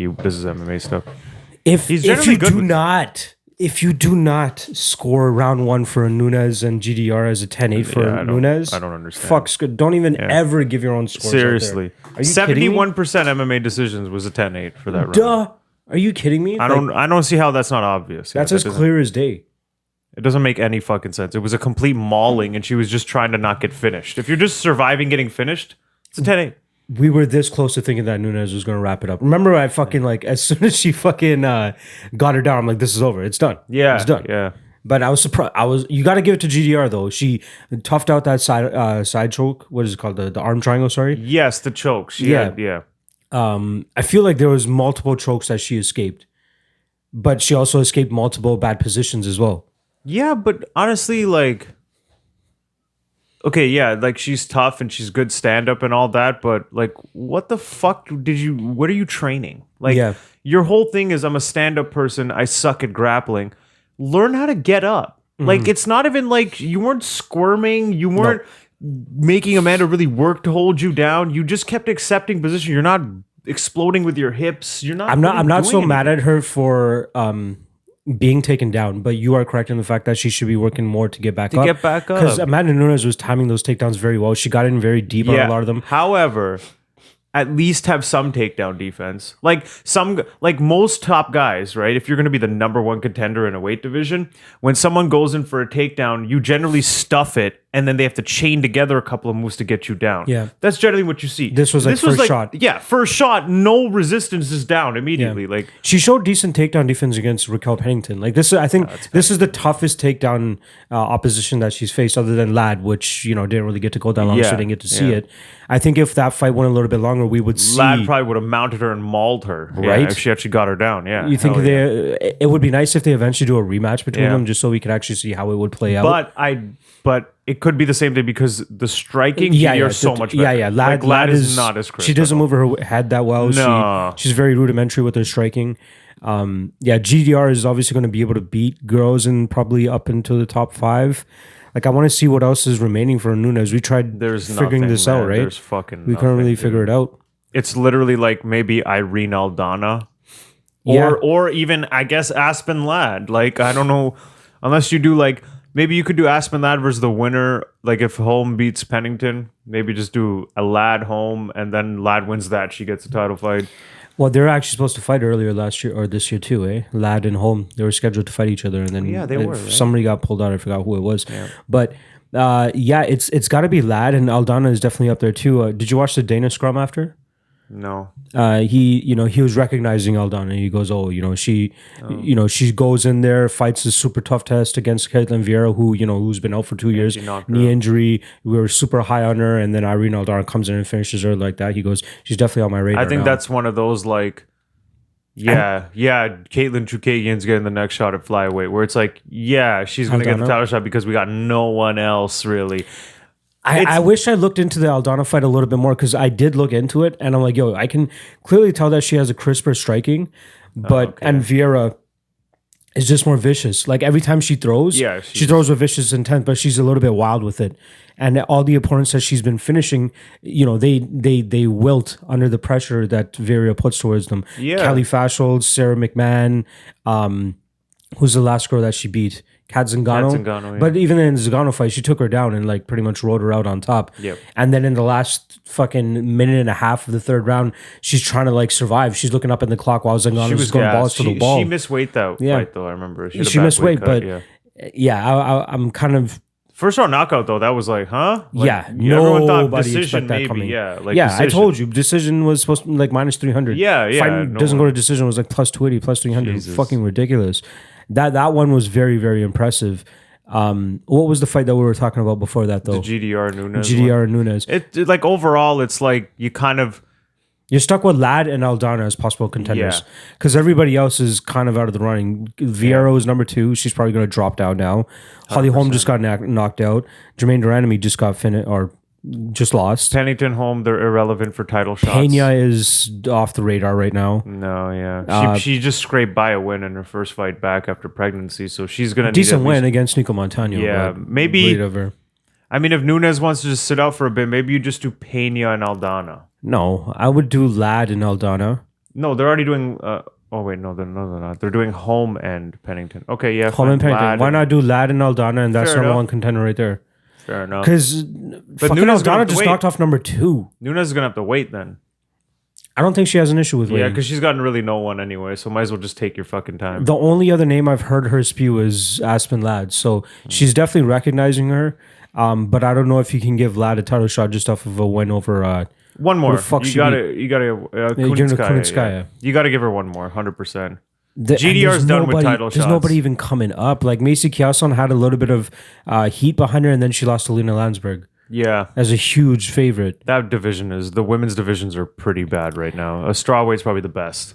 he does his MMA stuff. If you do not score round 1 for a Nunes and GDR as a 10-8 for Nunes, I don't understand. Fuck's good. Don't even ever give your own scores. Seriously. Are you kidding me? 71% MMA decisions was a 10-8 for that round. Duh. Are you kidding me? I don't see how that's not obvious. That's as clear as day. It doesn't make any fucking sense. It was a complete mauling, and she was just trying to not get finished. If you're just surviving getting finished, it's a 10-8. We were this close to thinking that Nunes was going to wrap it up. Remember, I fucking as soon as she fucking got her down, I'm like, this is over. It's done. Yeah, it's done. Yeah. But I was surprised. You got to give it to GDR though. She toughed out that side choke. What is it called? The arm triangle. Sorry. Yes, the choke. Yeah. I feel like there was multiple chokes that she escaped, but she also escaped multiple bad positions as well. Yeah, but honestly, okay, yeah, she's tough and she's good stand-up and all that, but what the fuck what are you training? Your whole thing is I'm a stand-up person, I suck at grappling. Learn how to get up. It's not even you weren't squirming, you weren't making Amanda really work to hold you down. You just kept accepting position. You're not exploding with your hips. You're not I'm not so mad at her for being taken down, but you are correct in the fact that she should be working more to get back up. Because Amanda Nunes was timing those takedowns very well. She got in very deep on a lot of them. However, at least have some takedown defense. Most top guys, right? If you're going to be the number 1 contender in a weight division, when someone goes in for a takedown, you generally stuff it, and then they have to chain together a couple of moves to get you down. Yeah. That's generally what you see. This was first shot. Yeah, first shot, no resistance is down immediately. Yeah. She showed decent takedown defense against Raquel Pennington. I think this is the toughest takedown opposition that she's faced, other than Ladd, which didn't really get to go that long, so didn't get to see it. I think if that fight went a little bit longer, we would see Ladd probably would have mounted her and mauled her, right? If she actually got her down. Yeah, you think it would be nice if they eventually do a rematch between them, just so we could actually see how it would play out. But it could be the same thing because the striking is so much better. Yeah. Ladd is not as crisp. She doesn't move her head that well. No. She's very rudimentary with her striking. GDR is obviously going to be able to beat girls and probably up into the top 5. I want to see what else is remaining for Nunes. We tried figuring this out, right? There's fucking we couldn't really figure it out. It's literally maybe Irene Aldana. Or even, I guess, Aspen Ladd. I don't know. Unless you do, maybe you could do Aspen Ladd versus the winner. If Holm beats Pennington, maybe just do a Ladd Holm, and then Ladd wins that. She gets a title fight. Well, they were actually supposed to fight earlier last year or this year too, eh? Ladd and Holm. They were scheduled to fight each other, and then they were. Right? Somebody got pulled out. I forgot who it was. Yeah. But it's got to be Ladd, and Aldana is definitely up there too. Did you watch the Dana scrum after? No. He was recognizing Aldana. He goes, she goes in there, fights a super tough test against Caitlin Vieira, who's been out for 2 years, knee injury. We were super high on her, and then Irene Aldana comes in and finishes her like that. He goes, she's definitely on my radar. I think that's one of those Caitlin Chookagian's getting the next shot at flyweight, where it's she's gonna get the title shot because we got no one else really. I wish I looked into the Aldana fight a little bit more, because I did look into it, and I'm like, I can clearly tell that she has a crisper striking, but and Vieira is just more vicious. Every time she throws, she throws with vicious intent, but she's a little bit wild with it. And all the opponents that she's been finishing, they wilt under the pressure that Vieira puts towards them. Yeah. Kelly Fashold, Sarah McMahon, who's the last girl that she beat? Kat Zingano. Yeah. But even in the Zingano fight, she took her down and pretty much rode her out on top. Yep. And then in the last fucking minute and a half of the third round, she's trying to survive. She's looking up in the clock while Zingano was going balls to the ball. She missed weight though. Fight though, I remember. She missed weight, but I'm kind of. First round knockout though, that was huh? Everyone thought decision maybe. Coming. Decision. I told you decision was supposed to be minus 300. Fight doesn't go to decision was plus 280, plus 300. Jesus. Fucking ridiculous. That one was very, very impressive. What was the fight that we were talking about before that though? The GDR Nunes. It overall, it's you kind of. You're stuck with Ladd and Aldana as possible contenders, because everybody else is kind of out of the running. Vieira is number 2. She's probably going to drop down now. 100%. Holly Holm just got knocked out. Jermaine Duranami just got just lost. Pennington, Holm, they're irrelevant for title shots. Pena is off the radar right now. No, she just scraped by a win in her first fight back after pregnancy, so she's going to decent win against Nico Montano. Yeah, maybe. I mean, if Nunes wants to just sit out for a bit, maybe you just do Pena and Aldana. No, I would do Ladd and Aldana. No, they're already doing. Oh wait, no, they're not. They're doing home and Pennington. Okay, yeah. Home and Pennington. Why not do Ladd and Aldana, and that's Fair number enough. one contender right there? Fair enough. Because fucking Nunes gonna Aldana have to just wait. knocked off number 2. Nunes is gonna have to wait then. I don't think she has an issue with Yeah, waiting. because she's gotten really no one anyway, so might as well just take your fucking time. The only other name I've heard her spew is Aspen Ladd, so she's definitely recognizing her. But I don't know if you can give Ladd a title shot just off of a win over. One more. the fuck You she gotta Kunitskaya, Kunitskaya. You gotta give her one more, 100%. GDR's GDR's done with title There's shots. nobody even coming up. Like Macy Chiasson had a little bit of heat behind her, and then she lost to Lena Landsberg Yeah. as a huge favorite. That division is the women's divisions are pretty bad right now. A strawweight's probably the best.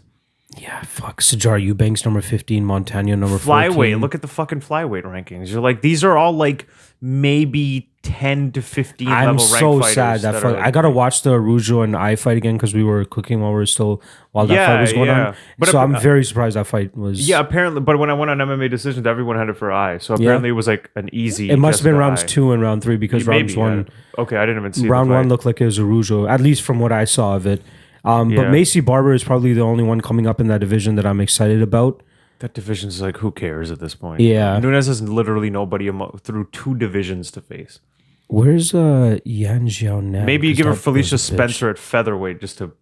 Yeah, fuck. Sajar Eubanks, number 15. Montana, number 14. Flyweight. Look at the fucking flyweight rankings. You're like, these are all like maybe 10 to 15 I'm level so ranked sad fighters. that I gotta watch the Arujo and I fight again because we were cooking while that Yeah, fight was going yeah. on. But So I'm very surprised that fight was. Yeah, apparently. But when I went on MMA Decisions, everyone had it for I. So apparently it was like an easy. It must have been Jessica rounds I. 2 and round 3 because rounds Maybe, 1. yeah. Okay, I didn't even see Round the fight. 1 looked like it was Arujo, at least from what I saw of it. But Yeah. Macy Barber is probably the only one coming up in that division that I'm excited about. That division's like, who cares at this point? Yeah. Nunes has literally nobody through 2 divisions to face. Where's Yan Xiao now? Maybe you give her Felicia Spencer at featherweight just to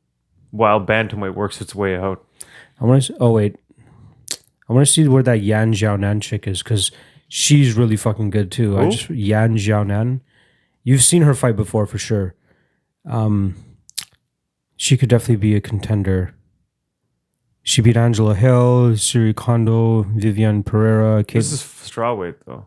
while bantamweight works its way out. I want to. Oh wait, I want to see where that Yan Xiaonan chick is because she's really fucking good too. Yan Xiaonan. You've seen her fight before for sure. She could definitely be a contender. She beat Angela Hill, Siri Kondo, Vivian Pereira. This is strawweight though.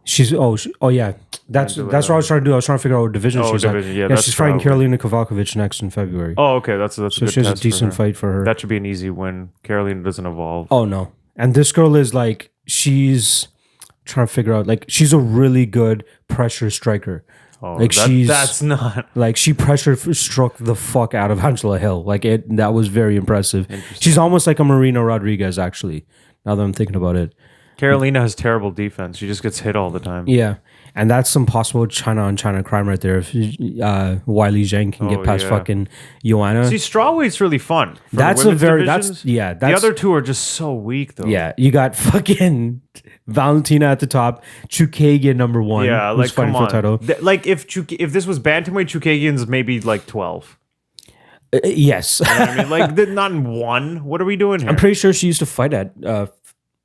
Yeah. That's what I was trying to do. I was trying to figure out what division she's division. at. Yeah, Yeah, that's she's fighting strawweight. Carolina Kovalkovich next in February. Oh, okay. That's a so good she has a test for decent her. fight for her. That should be an easy win. Carolina doesn't evolve. Oh no. And this girl is like she's trying to figure out like she's a really good pressure striker. Oh, like that's not like she pressure struck the fuck out of Angela Hill. Like that was very impressive. She's almost like a Marina Rodriguez actually. Now that I'm thinking about it. Carolina has terrible defense. She just gets hit all the time. Yeah. And that's some possible China on China crime right there. If Wiley Zhang can get past fucking Joanna. See, strawweight's really fun. For That's the a very divisions. that's The other two are just so weak though. Yeah, you got fucking Valentina at the top, Chukagian number 1. Yeah, who's like fighting come for the on. title. Like if this was bantamweight, Chukagian's maybe like 12. Yes, You know what I mean, like not in 1. What are we doing here? I'm pretty sure she used to fight at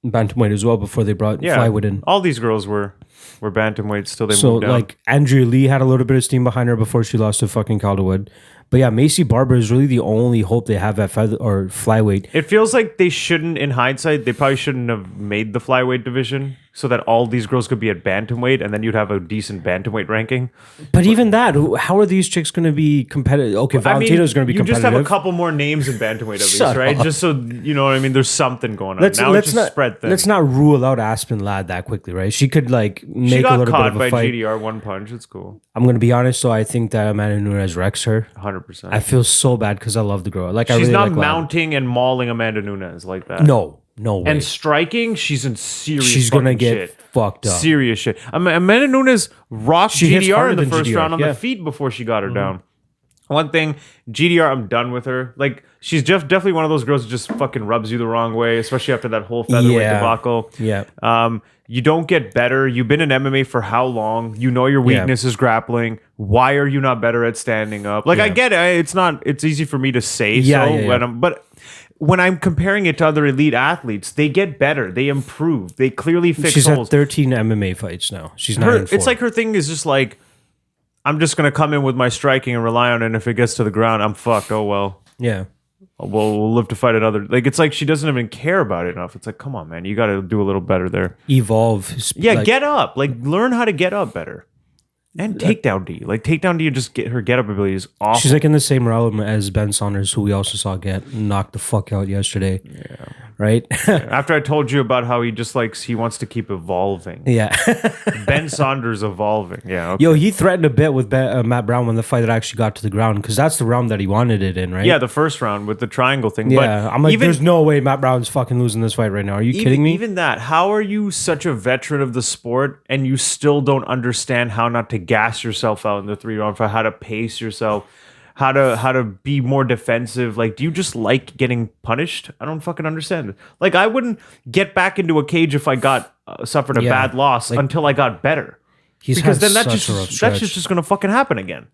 bantamweight as well before they brought flyweight in. All these girls were bantamweights till they So moved down. like Andrea Lee had a little bit of steam behind her before she lost to fucking Calderwood. But yeah, Macy Barber is really the only hope they have at flyweight. It feels like they shouldn't, in hindsight, they probably shouldn't have made the flyweight division so that all these girls could be at bantamweight and then you'd have a decent bantamweight ranking. But even that, how are these chicks going to be competitive? Okay, Valentina's going to be you competitive. just have a couple more names in bantamweight at least, Shut right? up. Just so, you know what I mean? There's something going on. Let's just not spread things. Let's not rule out Aspen Ladd that quickly, right? She could like make She a got little bit caught of a by fight. GDR one punch. It's cool. I'm gonna be honest, though. I think that Amanda Nunes wrecks her. 100%. I feel so bad because I love the girl. Like I She's really not like Ladd. mounting and mauling Amanda Nunes like that. No way. And striking, she's in serious She's gonna fucking get shit. fucked up. Serious shit. Amanda Nunes rocked She hits GDR harder in the than first GDR, round on yeah. the feet before she got her down. One thing, GDR, I'm done with her. Like, she's just definitely one of those girls who just fucking rubs you the wrong way, especially after that whole featherweight debacle. Yeah. You don't get better. You've been in MMA for how long? You know your weakness is grappling. Why are you not better at standing up? Like, I get it. It's easy for me to say but when I'm comparing it to other elite athletes, they get better. They improve. They clearly fix She's holes. had 13 MMA fights now. She's 9-4. It's like her thing is just like, I'm just going to come in with my striking and rely on it. And if it gets to the ground, I'm fucked. Oh, well. Yeah. We'll live to fight another. Like, it's like she doesn't even care about it enough. It's like, come on, man. You got to do a little better there. Evolve. Yeah, get up. Like, learn how to get up better. And takedown D. Like, takedown D and just get her get up ability is awful. She's like in the same realm as Ben Saunders, who we also saw get knocked the fuck out yesterday. Yeah. Right? After I told you about how he wants to keep evolving. Yeah. Ben Saunders evolving. Yeah. Okay. Yo, he threatened a bit with Matt Brown when the fight actually got to the ground because that's the round that he wanted it in, right? Yeah, the first round with the triangle thing. Yeah, but I'm like, there's no way Matt Brown's fucking losing this fight right now. Are you kidding me? Even that, how are you such a veteran of the sport and you still don't understand how not to gas yourself out in the 3-round fight, how to pace yourself, how to be more defensive. Like, do you just like getting punished? I don't fucking understand. Like, I wouldn't get back into a cage if I got suffered a bad loss until I got better. Because then that's just gonna fucking happen again.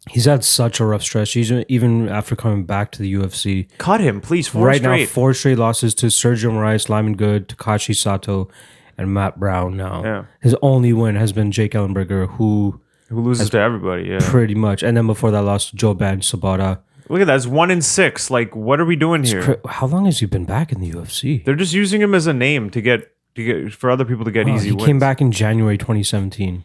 He's had such a rough stretch. He's even after coming back to the UFC. Cut him, please. Now, 4 straight losses to Sergio Moraes, Lyman Good, Takashi Sato, and Matt Brown. Now, his only win has been Jake Ellenberger, who loses to everybody. Yeah, pretty much. And then before that, lost to Joe Ban Sabata. Look at that. It's 1-6. Like, what are we doing here? How long has he been back in the UFC? They're just using him as a name to get for other people to get easy wins. He came back in January 2017.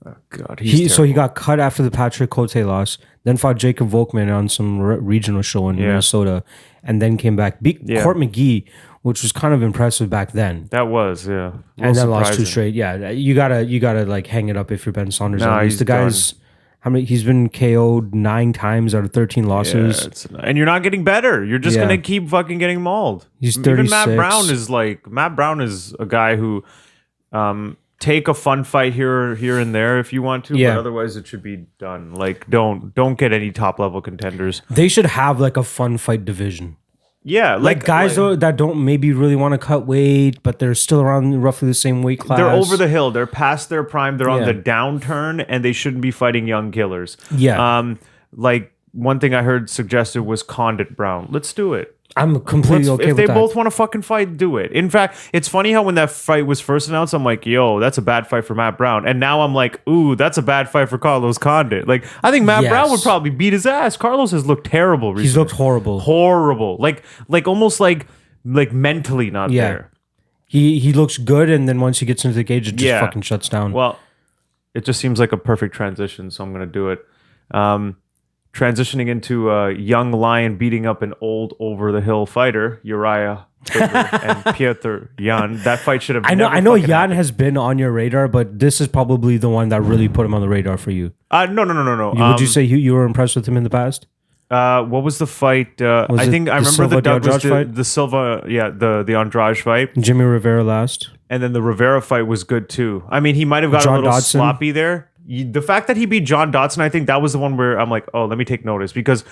Oh, God. So he got cut after the Patrick Cote loss, then fought Jacob Volkman on some regional show in Minnesota, and then came back. Beat Court McGee, which was kind of impressive back then. That was, yeah. And then lost 2 straight. Yeah, you gotta like hang it up if you're Ben Saunders. No, he's the guy's done. How many? He's been KO'd 9 times out of 13 losses. Yeah, and you're not getting better. You're just gonna keep fucking getting mauled. He's 36. Even Matt Brown is a guy who take a fun fight here and there if you want to, but otherwise it should be done. Like, don't get any top level contenders. They should have like a fun fight division. Yeah, like guys that don't maybe really want to cut weight, but they're still around roughly the same weight class. They're over the hill. They're past their prime. They're on the downturn, and they shouldn't be fighting young killers. Yeah. Like one thing I heard suggested was Condit Brown. Let's do it. I'm completely okay with that. If they both want to fucking fight, do it. In fact, it's funny how when that fight was first announced, I'm like, yo, that's a bad fight for Matt Brown. And now I'm like, ooh, that's a bad fight for Carlos Condit. Like, I think Matt Brown would probably beat his ass. Carlos has looked terrible recently. He's looked horrible. Horrible. Like almost like mentally not there. He looks good, and then once he gets into the cage, it just fucking shuts down. Well, it just seems like a perfect transition, so I'm going to do it. Transitioning into a young lion beating up an old over-the-hill fighter, Uriah and Piotr Jan. That fight should have I know Jan has been on your radar, but this is probably the one that really put him on the radar for you. No. Would you say you were impressed with him in the past? What was the fight? I remember the Silva, the Andrade fight. Jimmy Rivera last. And then the Rivera fight was good too. I mean, he might have got a little sloppy there. The fact that he beat John Dodson, I think that was the one where I'm like, oh, let me take notice. Because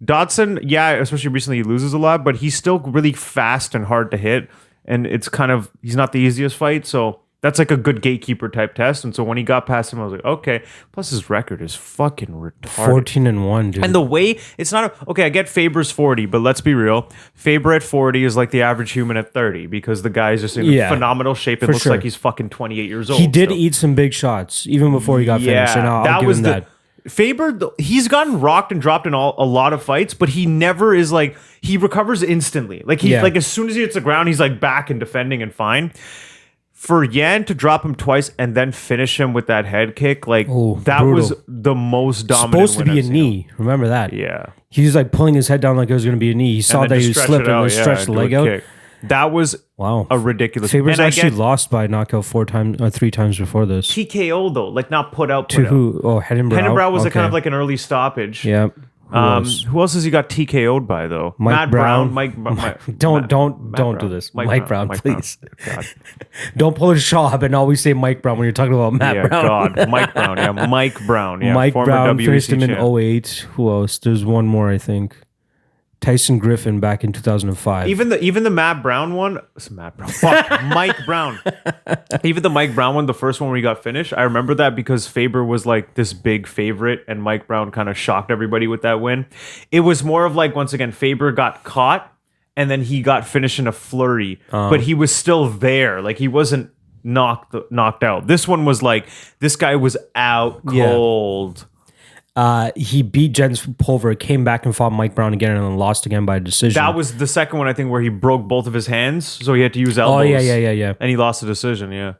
Dodson, especially recently, he loses a lot, but he's still really fast and hard to hit. And it's kind of, he's not the easiest fight. So that's like a good gatekeeper type test. And so when he got past him, I was like, okay. Plus his record is fucking retarded. 14-1, dude. And the way, it's not, okay, I get Faber's 40, but let's be real. Faber at 40 is like the average human at 30 because the guy's just in phenomenal shape. It looks like he's fucking 28 years old. He did eat some big shots even before he got finished. And I'll give him that. Faber, he's gotten rocked and dropped in a lot of fights, but he never is like, he recovers instantly. Like like as soon as he hits the ground, he's like back and defending and fine. For Yan to drop him twice and then finish him with that head kick, like that brutal. Was the most dominant. Supposed to be a knee. Remember that? Yeah. He was like pulling his head down like it was going to be a knee. He saw that he was slipping and stretched the leg out. Kick. That was a ridiculous. Faber's actually lost by knockout 3 times before this. TKO though, like not put out. To who? Oh, Heddenbrow was kind of like an early stoppage. Yeah. Who else has he got TKO'd by though? Matt Brown. Don't do this. Mike Brown, please. God. Don't pull a Shaw and always say Mike Brown when you're talking about Matt Brown. God, Mike Brown. Yeah, Mike Brown. Yeah, Mike Brown WBC finished him in 08. Who else? There's one more, I think. Tyson Griffin back in 2005. Even the Matt Brown one. Fuck, Mike Brown. Even the Mike Brown one, the first one where he got finished. I remember that because Faber was like this big favorite, and Mike Brown kind of shocked everybody with that win. It was more of like, once again, Faber got caught, and then he got finished in a flurry, but he was still there. Like he wasn't knocked out. This one was like, this guy was out cold. He beat Jens Pulver, came back and fought Mike Brown again, and then lost again by decision. That was the second one, I think, where he broke both of his hands, so he had to use elbows. Oh, yeah. And he lost the decision, yeah.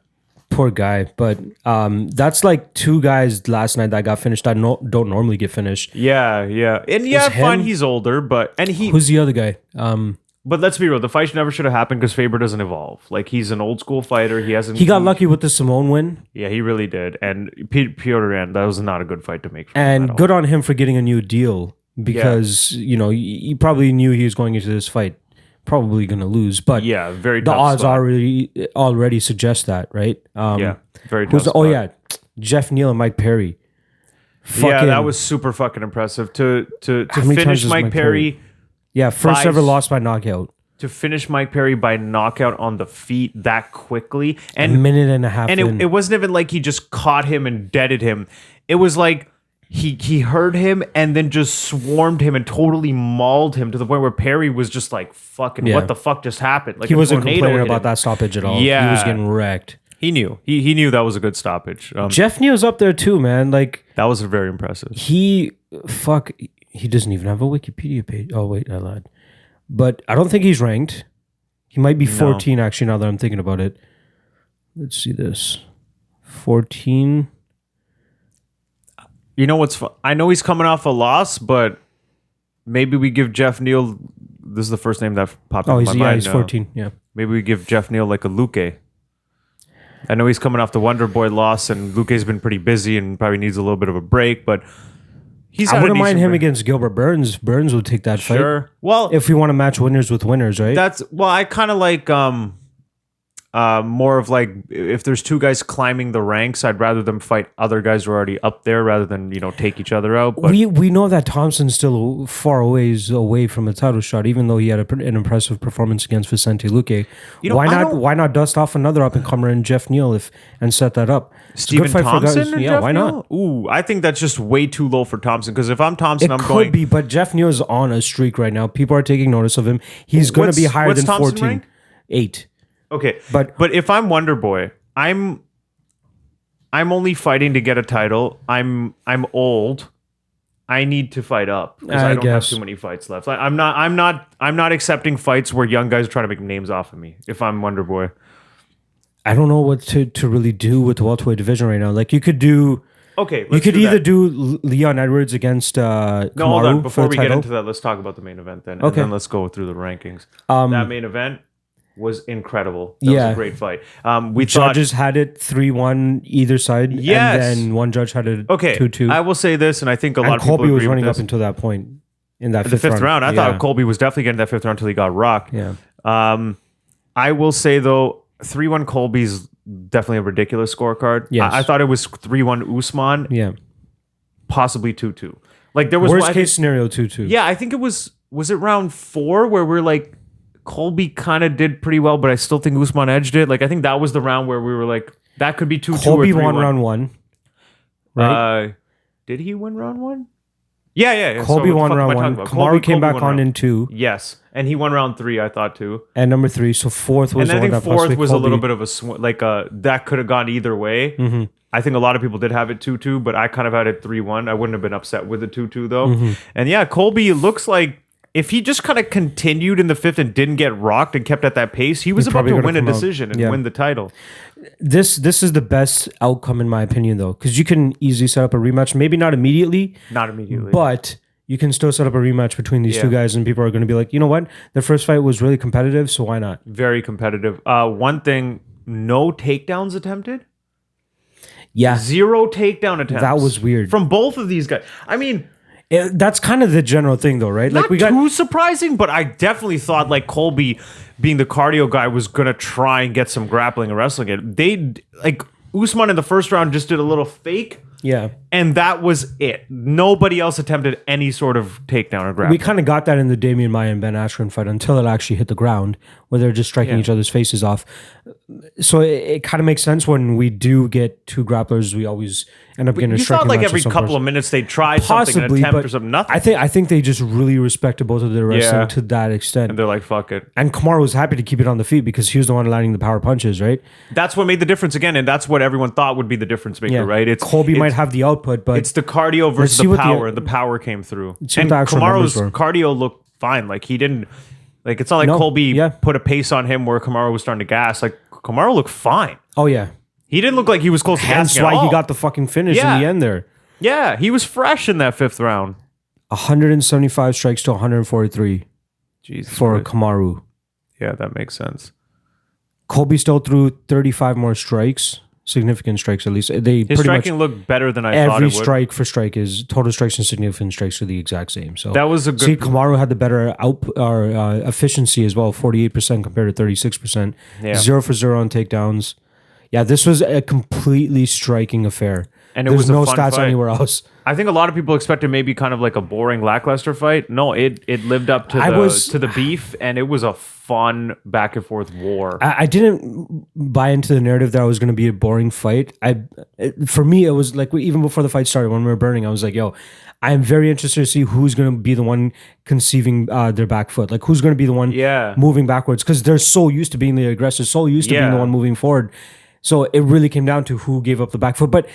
Poor guy. But that's like 2 guys last night that got finished that don't normally get finished. Yeah. And fine, he's older, but... Who's the other guy? But let's be real, the fight never should have happened because Faber doesn't evolve. Like, he's an old school fighter. He got lucky with the Simone win. Yeah, he really did. And Piotr Jan, that was not a good fight to make. And good on him for getting a new deal because, he probably knew he was going into this fight probably going to lose. But very the tough odds spot. already suggest that, right? Very tough spot. Jeff Neal and Mike Perry. Yeah, that was super fucking impressive to finish Mike Perry. Yeah, first ever loss by knockout. To finish Mike Perry by knockout on the feet that quickly, and a minute and a half, and it wasn't even like he just caught him and deaded him. It was like he heard him and then just swarmed him and totally mauled him to the point where Perry was just like, "Fucking, what the fuck just happened?" Like he wasn't complaining about that stoppage at all. Yeah, he was getting wrecked. He knew. He knew that was a good stoppage. Jeff Neal's up there too, man. Like that was very impressive. He doesn't even have a Wikipedia page. Oh wait, I lied. But I don't think he's ranked. He might be 14 actually, now that I'm thinking about it. Let's see this. 14. You know what's I know he's coming off a loss, but maybe we give Jeff Neal, this is the first name that popped into my mind. He's 14, yeah. Maybe we give Jeff Neal like a Luque. I know he's coming off the Wonder Boy loss, and Luque's been pretty busy and probably needs a little bit of a break, but I wouldn't mind him against Gilbert Burns. Burns would take that fight. Sure. Well, if we want to match winners with winners, right? I kind of like more of like if there's two guys climbing the ranks, I'd rather them fight other guys who are already up there rather than take each other out. But we know that Thompson's still far away from a title shot, even though he had an impressive performance against Vicente Luque. Why not dust off another up and comer in Jeff Neal and set that up? Stephen Thompson? Yeah, why not? Ooh, I think that's just way too low for Thompson, because if I'm Thompson, it could be, but Jeff Neal is on a streak right now. People are taking notice of him. He's going to be higher than 14. Rank? 8. Okay, but if I'm Wonder Boy, I'm only fighting to get a title. I'm old. I need to fight up because I don't have too many fights left. I'm not accepting fights where young guys are trying to make names off of me. If I'm Wonder Boy, I don't know what to really do with the welterweight division right now. Like you could do. Okay, you could either do Leon Edwards against Kamaru. No, hold on. Before we get into that, let's talk about the main event then. Okay. And then let's go through the rankings. That main event was incredible. That was a great fight. Judges had it 3-1 either side. Yes. And then one judge had it 2-2. I will say this, and I think a lot of people Colby agree was running with this. up until that point in that the fifth round. I thought Colby was definitely getting that fifth round until he got rocked. Yeah. I will say though, 3-1 Colby's definitely a ridiculous scorecard. Yes. I thought it was 3-1 Usman. Yeah. Possibly 2-2. Like there was worst case scenario 2-2. Yeah, I think it was it round 4 where we're like Colby kind of did pretty well, but I still think Usman edged it. Like I think that was the round where we were like that could be 2-2 or 3-1. Colby won round 1. Right? Did he win round 1? Yeah. Colby won round 1. Kamaru came back on in 2. Yes, and he won round 3. I thought too. And number 3, so fourth was. And I think fourth was a little bit of a that could have gone either way. Mm-hmm. I think a lot of people did have it 2-2, but I kind of had it 3-1. I wouldn't have been upset with the 2-2 though. Mm-hmm. And yeah, Colby looks like if he just kind of continued in the 5th and didn't get rocked and kept at that pace, he was about to win a decision and win the title. This is the best outcome in my opinion though, because you can easily set up a rematch. Maybe not immediately. But you can still set up a rematch between these two guys and people are going to be like, you know what? The first fight was really competitive, so why not? Very competitive. One thing, no takedowns attempted. Yeah. 0 takedown attempts. That was weird. From both of these guys. I mean, that's kind of the general thing though, right? Not too surprising, but I definitely thought like Colby being the cardio guy was going to try and get some grappling and wrestling it. Usman in the first round just did a little fake. Yeah. And that was it. Nobody else attempted any sort of takedown or grab. We kind of got that in the Damian Maia and Ben Askren fight until it actually hit the ground where they're just striking each other's faces off. So it kind of makes sense when we do get two grapplers, we always end up getting a striking match. You thought like every couple of minutes they tried something, an attempt or something, nothing. I think they just really respected both of their wrestling to that extent. And they're like, fuck it. And Kamaru was happy to keep it on the feet because he was the one landing the power punches, right? That's what made the difference again, and that's what everyone thought would be the difference maker, right? Colby might have the output, but it's the cardio versus the power. The power came through. And Kamaru's cardio looked fine. Like he didn't it's not like Colby put a pace on him where Kamaru was starting to gas. Like Kamaru looked fine. Oh yeah. He didn't look like he was close to gassing at all. That's why he got the fucking finish in the end there. Yeah, he was fresh in that 5th round. 175 strikes to 143 for Kamaru. Yeah, that makes sense. Colby still threw 35 more strikes. Significant strikes, at least. His striking looked better than I thought it would. Every strike for strike is total strikes and significant strikes are the exact same. So that was a good. See, Kamaru had the better efficiency as well, 48% compared to 36%. Yeah. 0 for 0 on takedowns. Yeah, this was a completely striking affair. And it There's was a no fun stats fight. anywhere else. I think a lot of people expected maybe kind of like a boring, lackluster fight. No, it lived up to the beef, and it was a fun back and forth war. I didn't buy into the narrative that it was going to be a boring fight. For me, it was like even before the fight started, when we were burning, I was like, "Yo, I am very interested to see who's going to be the one conceiving their back foot. Like who's going to be the one moving backwards, because they're so used to being the aggressor, so used to being the one moving forward. So it really came down to who gave up the back foot, but."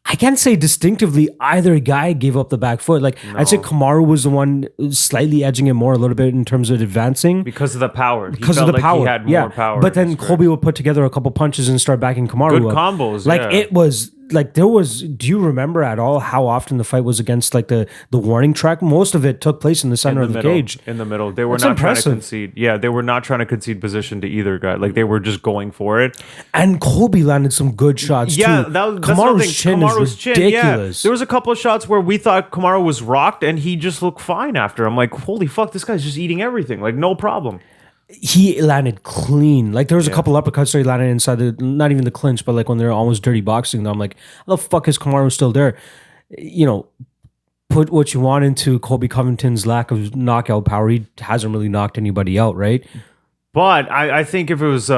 I can't say distinctively either guy gave up the back foot. Like I'd say Kamaru was the one slightly edging it more a little bit in terms of advancing because of the power. Because of the power, he had more power. But then Colby would put together a couple punches and start backing Kamaru Good up. Combos. Like it was like there was. Do you remember at all how often the fight was against like the warning track? Most of it took place in the center of the cage. In the middle, they were not trying to concede. Yeah, they were not trying to concede position to either guy. Like they were just going for it. And Colby landed some good shots too. Kamaru's chin is ridiculous. There was a couple of shots where we thought Kamaru was rocked, and he just looked fine after. I'm like, holy fuck, this guy's just eating everything. Like no problem. He landed clean. Like there was a couple uppercuts that he landed inside the, not even the clinch, but like when they're almost dirty boxing. I'm like, how the fuck is Kamaru still there? You know, put what you want into Colby Covington's lack of knockout power. He hasn't really knocked anybody out, right? But I think if it was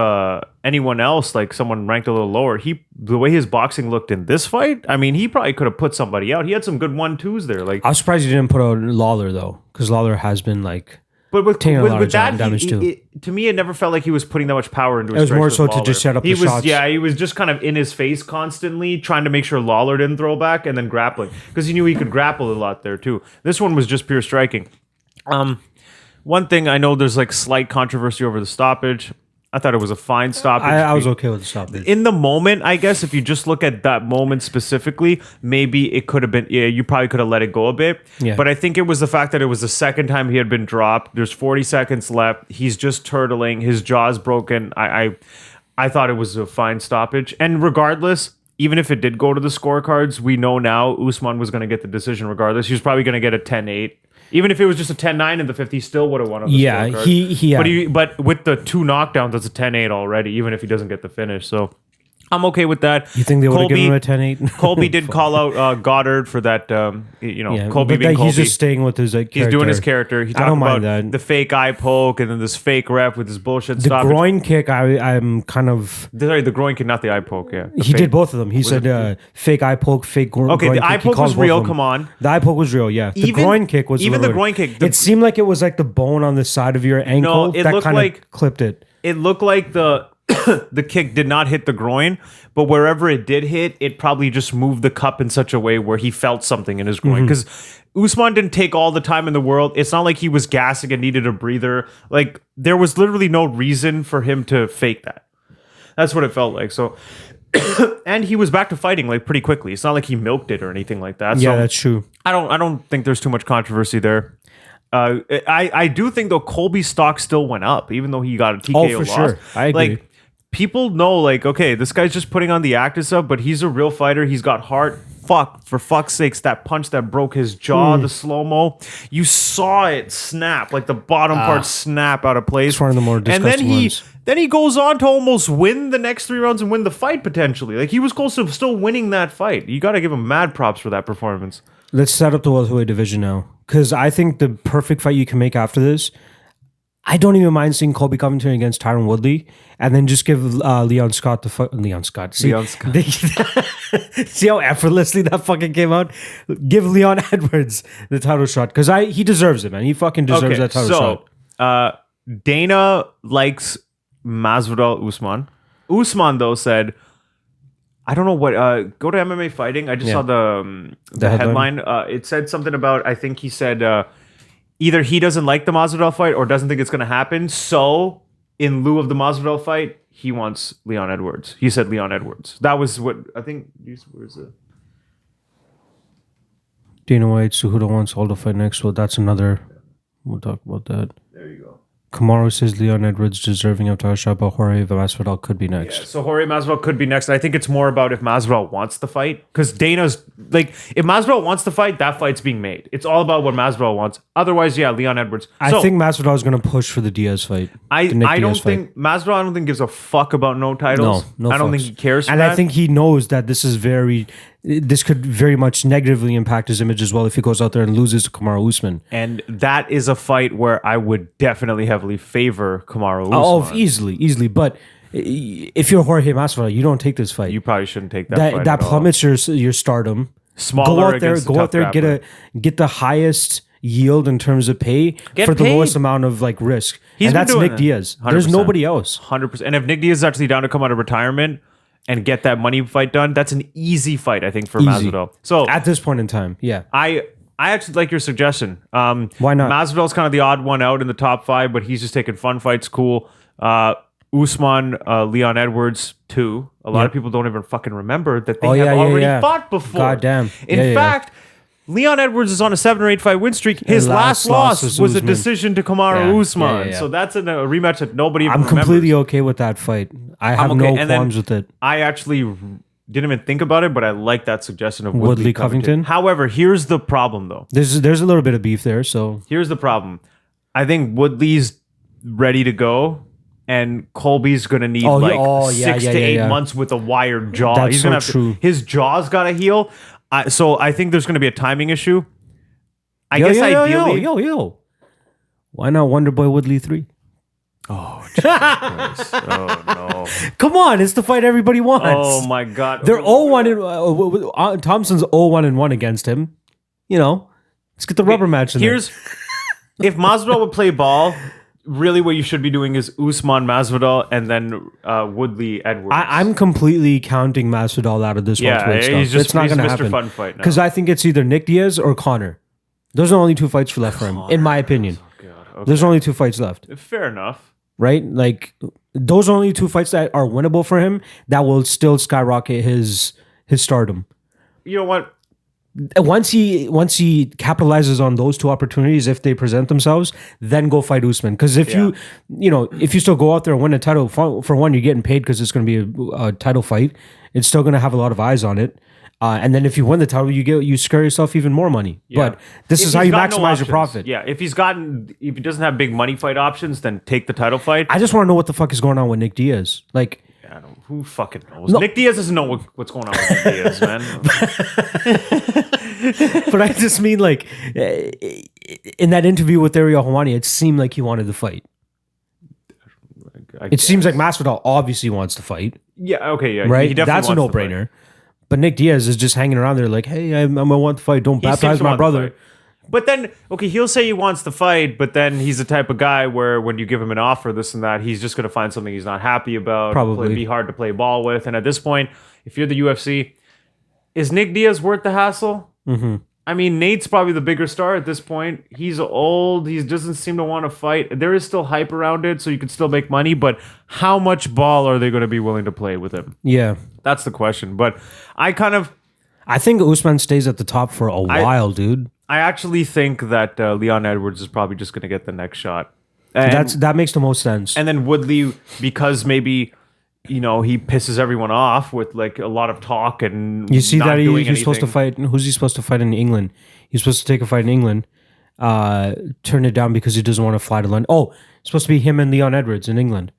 anyone else, like someone ranked a little lower, the way his boxing looked in this fight, I mean, he probably could have put somebody out. He had some good 1-2s there. Like I was surprised he didn't put out Lawler though, because Lawler has been like. But with that, to me, it never felt like he was putting that much power into his strikes. It was more so to just set up the shots. Yeah, he was just kind of in his face constantly, trying to make sure Lawler didn't throw back, and then grappling. Because he knew he could grapple a lot there, too. This one was just pure striking. One thing, I know there's like slight controversy over the stoppage. I thought it was a fine stoppage. I was okay with the stoppage. In the moment, I guess, if you just look at that moment specifically, maybe it could have been, you probably could have let it go a bit. Yeah. But I think it was the fact that it was the second time he had been dropped. There's 40 seconds left. He's just turtling. His jaw's broken. I thought it was a fine stoppage. And regardless, even if it did go to the scorecards, we know now Usman was going to get the decision regardless. He was probably going to get a 10-8. Even if it was just a 10-9 in the fifth, he still would have won on the scorecard. But with the 2 knockdowns, that's a 10-8 already, even if he doesn't get the finish. So I'm okay with that. You think they would have given him a 10-8? Colby did call out Goddard for that, Colby being Colby. He's just staying with his character. He's doing his character. He talked about the fake eye poke and then this fake ref with his bullshit stoppage. The groin kick, I'm kind of... Sorry, the groin kick, not the eye poke, yeah. He did both of them. He said fake eye poke, fake groin kick. Okay, the eye poke was real, come on. The eye poke was real, yeah. The groin kick was... Even the groin kick... It seemed like it was like the bone on the side of your ankle that kind of clipped it. It looked like the kick did not hit the groin, but wherever it did hit, it probably just moved the cup in such a way where he felt something in his groin. Because Usman didn't take all the time in the world. It's not like he was gassing and needed a breather. Like, there was literally no reason for him to fake that. That's what it felt like. So, and he was back to fighting like pretty quickly. It's not like he milked it or anything like that. Yeah, so that's true. I don't think there's too much controversy there. I do think though Colby's stock still went up, even though he got a TKO loss. Sure. I agree. Like, people know, like, okay, this guy's just putting on the act and stuff, but he's a real fighter. He's got heart. For fuck's sakes, that punch that broke his jaw, the slow-mo, you saw it snap, like the bottom part snap out of place. It's one of the more disgusting ones. Then he goes on to almost win the next 3 rounds and win the fight potentially. Like, he was close to still winning that fight. You got to give him mad props for that performance. Let's set up the welterweight division now, because I think the perfect fight you can make after this, I don't even mind seeing Colby Covington against Tyron Woodley, and then just give Leon Scott the fuck. Leon Scott. See how effortlessly that fucking came out? Give Leon Edwards the title shot, because he deserves it, man. He fucking deserves that title shot. Dana likes Masvidal Usman. Usman though said, I don't know what. Go to MMA Fighting. I just saw the headline. It said something about. I think he said. Either he doesn't like the Masvidal fight or doesn't think it's going to happen. So, in lieu of the Masvidal fight, he wants Leon Edwards. He said Leon Edwards. That was what I think. Where's it? Dana White, Cejudo wants Aldo fight next. Well, that's another. We'll talk about that. There you go. Kamaru says Leon Edwards deserving of title shot, but Jorge Masvidal could be next. Yeah, so Jorge Masvidal could be next. I think it's more about if Masvidal wants the fight, because Dana's like, if Masvidal wants the fight, that fight's being made. It's all about what Masvidal wants. Otherwise, yeah, Leon Edwards. I think Masvidal is going to push for the Diaz fight. I don't think Masvidal gives a fuck about no titles. No I don't think he cares. And I think he knows that this could very much negatively impact his image as well if he goes out there and loses to Kamaru Usman. And that is a fight where I would definitely heavily favor Kamaru Usman. Oh, easily. But if you're Jorge Masvidal, you don't take this fight. You probably shouldn't take that fight. That plummets your stardom. Smaller, go out there, get the highest yield in terms of pay for the lowest amount of like risk. And that's Nick Diaz. 100%. There's nobody else. 100%. And if Nick Diaz is actually down to come out of retirement and get that money fight done, that's an easy fight, I think, for Masvidal. So at this point in time, yeah. I actually like your suggestion. Why not? Masvidal's kind of the odd one out in the top 5, but he's just taking fun fights. Cool. Usman, Leon Edwards, 2. A lot of people don't even fucking remember that they have already fought before. Goddamn. In fact, Leon Edwards is on a 7 or 8 fight win streak. His last loss was a decision to Kamaru Usman. So that's a rematch that nobody even remembers. I'm completely okay with that fight. I have no qualms with it. I actually didn't even think about it, but I like that suggestion of Woodley Covington. However, here's the problem, though. There's a little bit of beef there. So here's the problem. I think Woodley's ready to go, and Colby's gonna need 6 to 8 months with a wired jaw. That's He's so gonna have true. His jaw's gotta heal. So I think there's gonna be a timing issue. Ideally, why not Wonderboy Woodley 3? Oh, Jesus Christ. Oh no! Come on, it's the fight everybody wants. Oh my God! They're 0-1. Thompson's 0-1 against him. Let's get the rubber match in there. If Masvidal would play ball, really what you should be doing is Usman Masvidal and then Woodley Edwards. I'm completely counting Masvidal out of this welterweight stuff. It's not going to happen. Fun fight now. Because I think it's either Nick Diaz or Conor. Those are only 2 fights left for him, in my opinion. Oh, God. Okay. There's only 2 fights left. Fair enough. Right? Like, those are only 2 fights that are winnable for him that will still skyrocket his stardom. You know what? Once he capitalizes on those 2 opportunities, if they present themselves, then go fight Usman. Because if you still go out there and win a title, for one, you're getting paid because it's going to be a title fight. It's still going to have a lot of eyes on it. And then if you win the title, you scare yourself even more money. Yeah. But this is how you maximize your profit. Yeah, if he doesn't have big money fight options, then take the title fight. I just want to know what the fuck is going on with Nick Diaz. Like, who fucking knows? No. Nick Diaz doesn't know what's going on with Nick Diaz, man. But I just mean, like, in that interview with Ariel Helwani, it seemed like he wanted to fight. It seems like Masvidal obviously wants to fight. Yeah, okay, yeah. Right? That's a no-brainer. But Nick Diaz is just hanging around there like, hey, I'm going to want to fight. Don't baptize my brother. But then, okay, he'll say he wants to fight, but then he's the type of guy where when you give him an offer, this and that, he's just going to find something he's not happy about. Probably. Be hard to play ball with. And at this point, if you're the UFC, is Nick Diaz worth the hassle? Mm-hmm. I mean, Nate's probably the bigger star at this point. He's old. He doesn't seem to want to fight. There is still hype around it, so you can still make money. But how much ball are they going to be willing to play with him? Yeah. That's the question. But I think Usman stays at the top for a while, dude. I actually think that Leon Edwards is probably just going to get the next shot. And that makes the most sense. And then Woodley, because maybe, he pisses everyone off with like a lot of talk and you see that he's supposed to fight. Who's he supposed to fight in England? He's supposed to take a fight in England, turn it down because he doesn't want to fly to London. Oh, it's supposed to be him and Leon Edwards in England.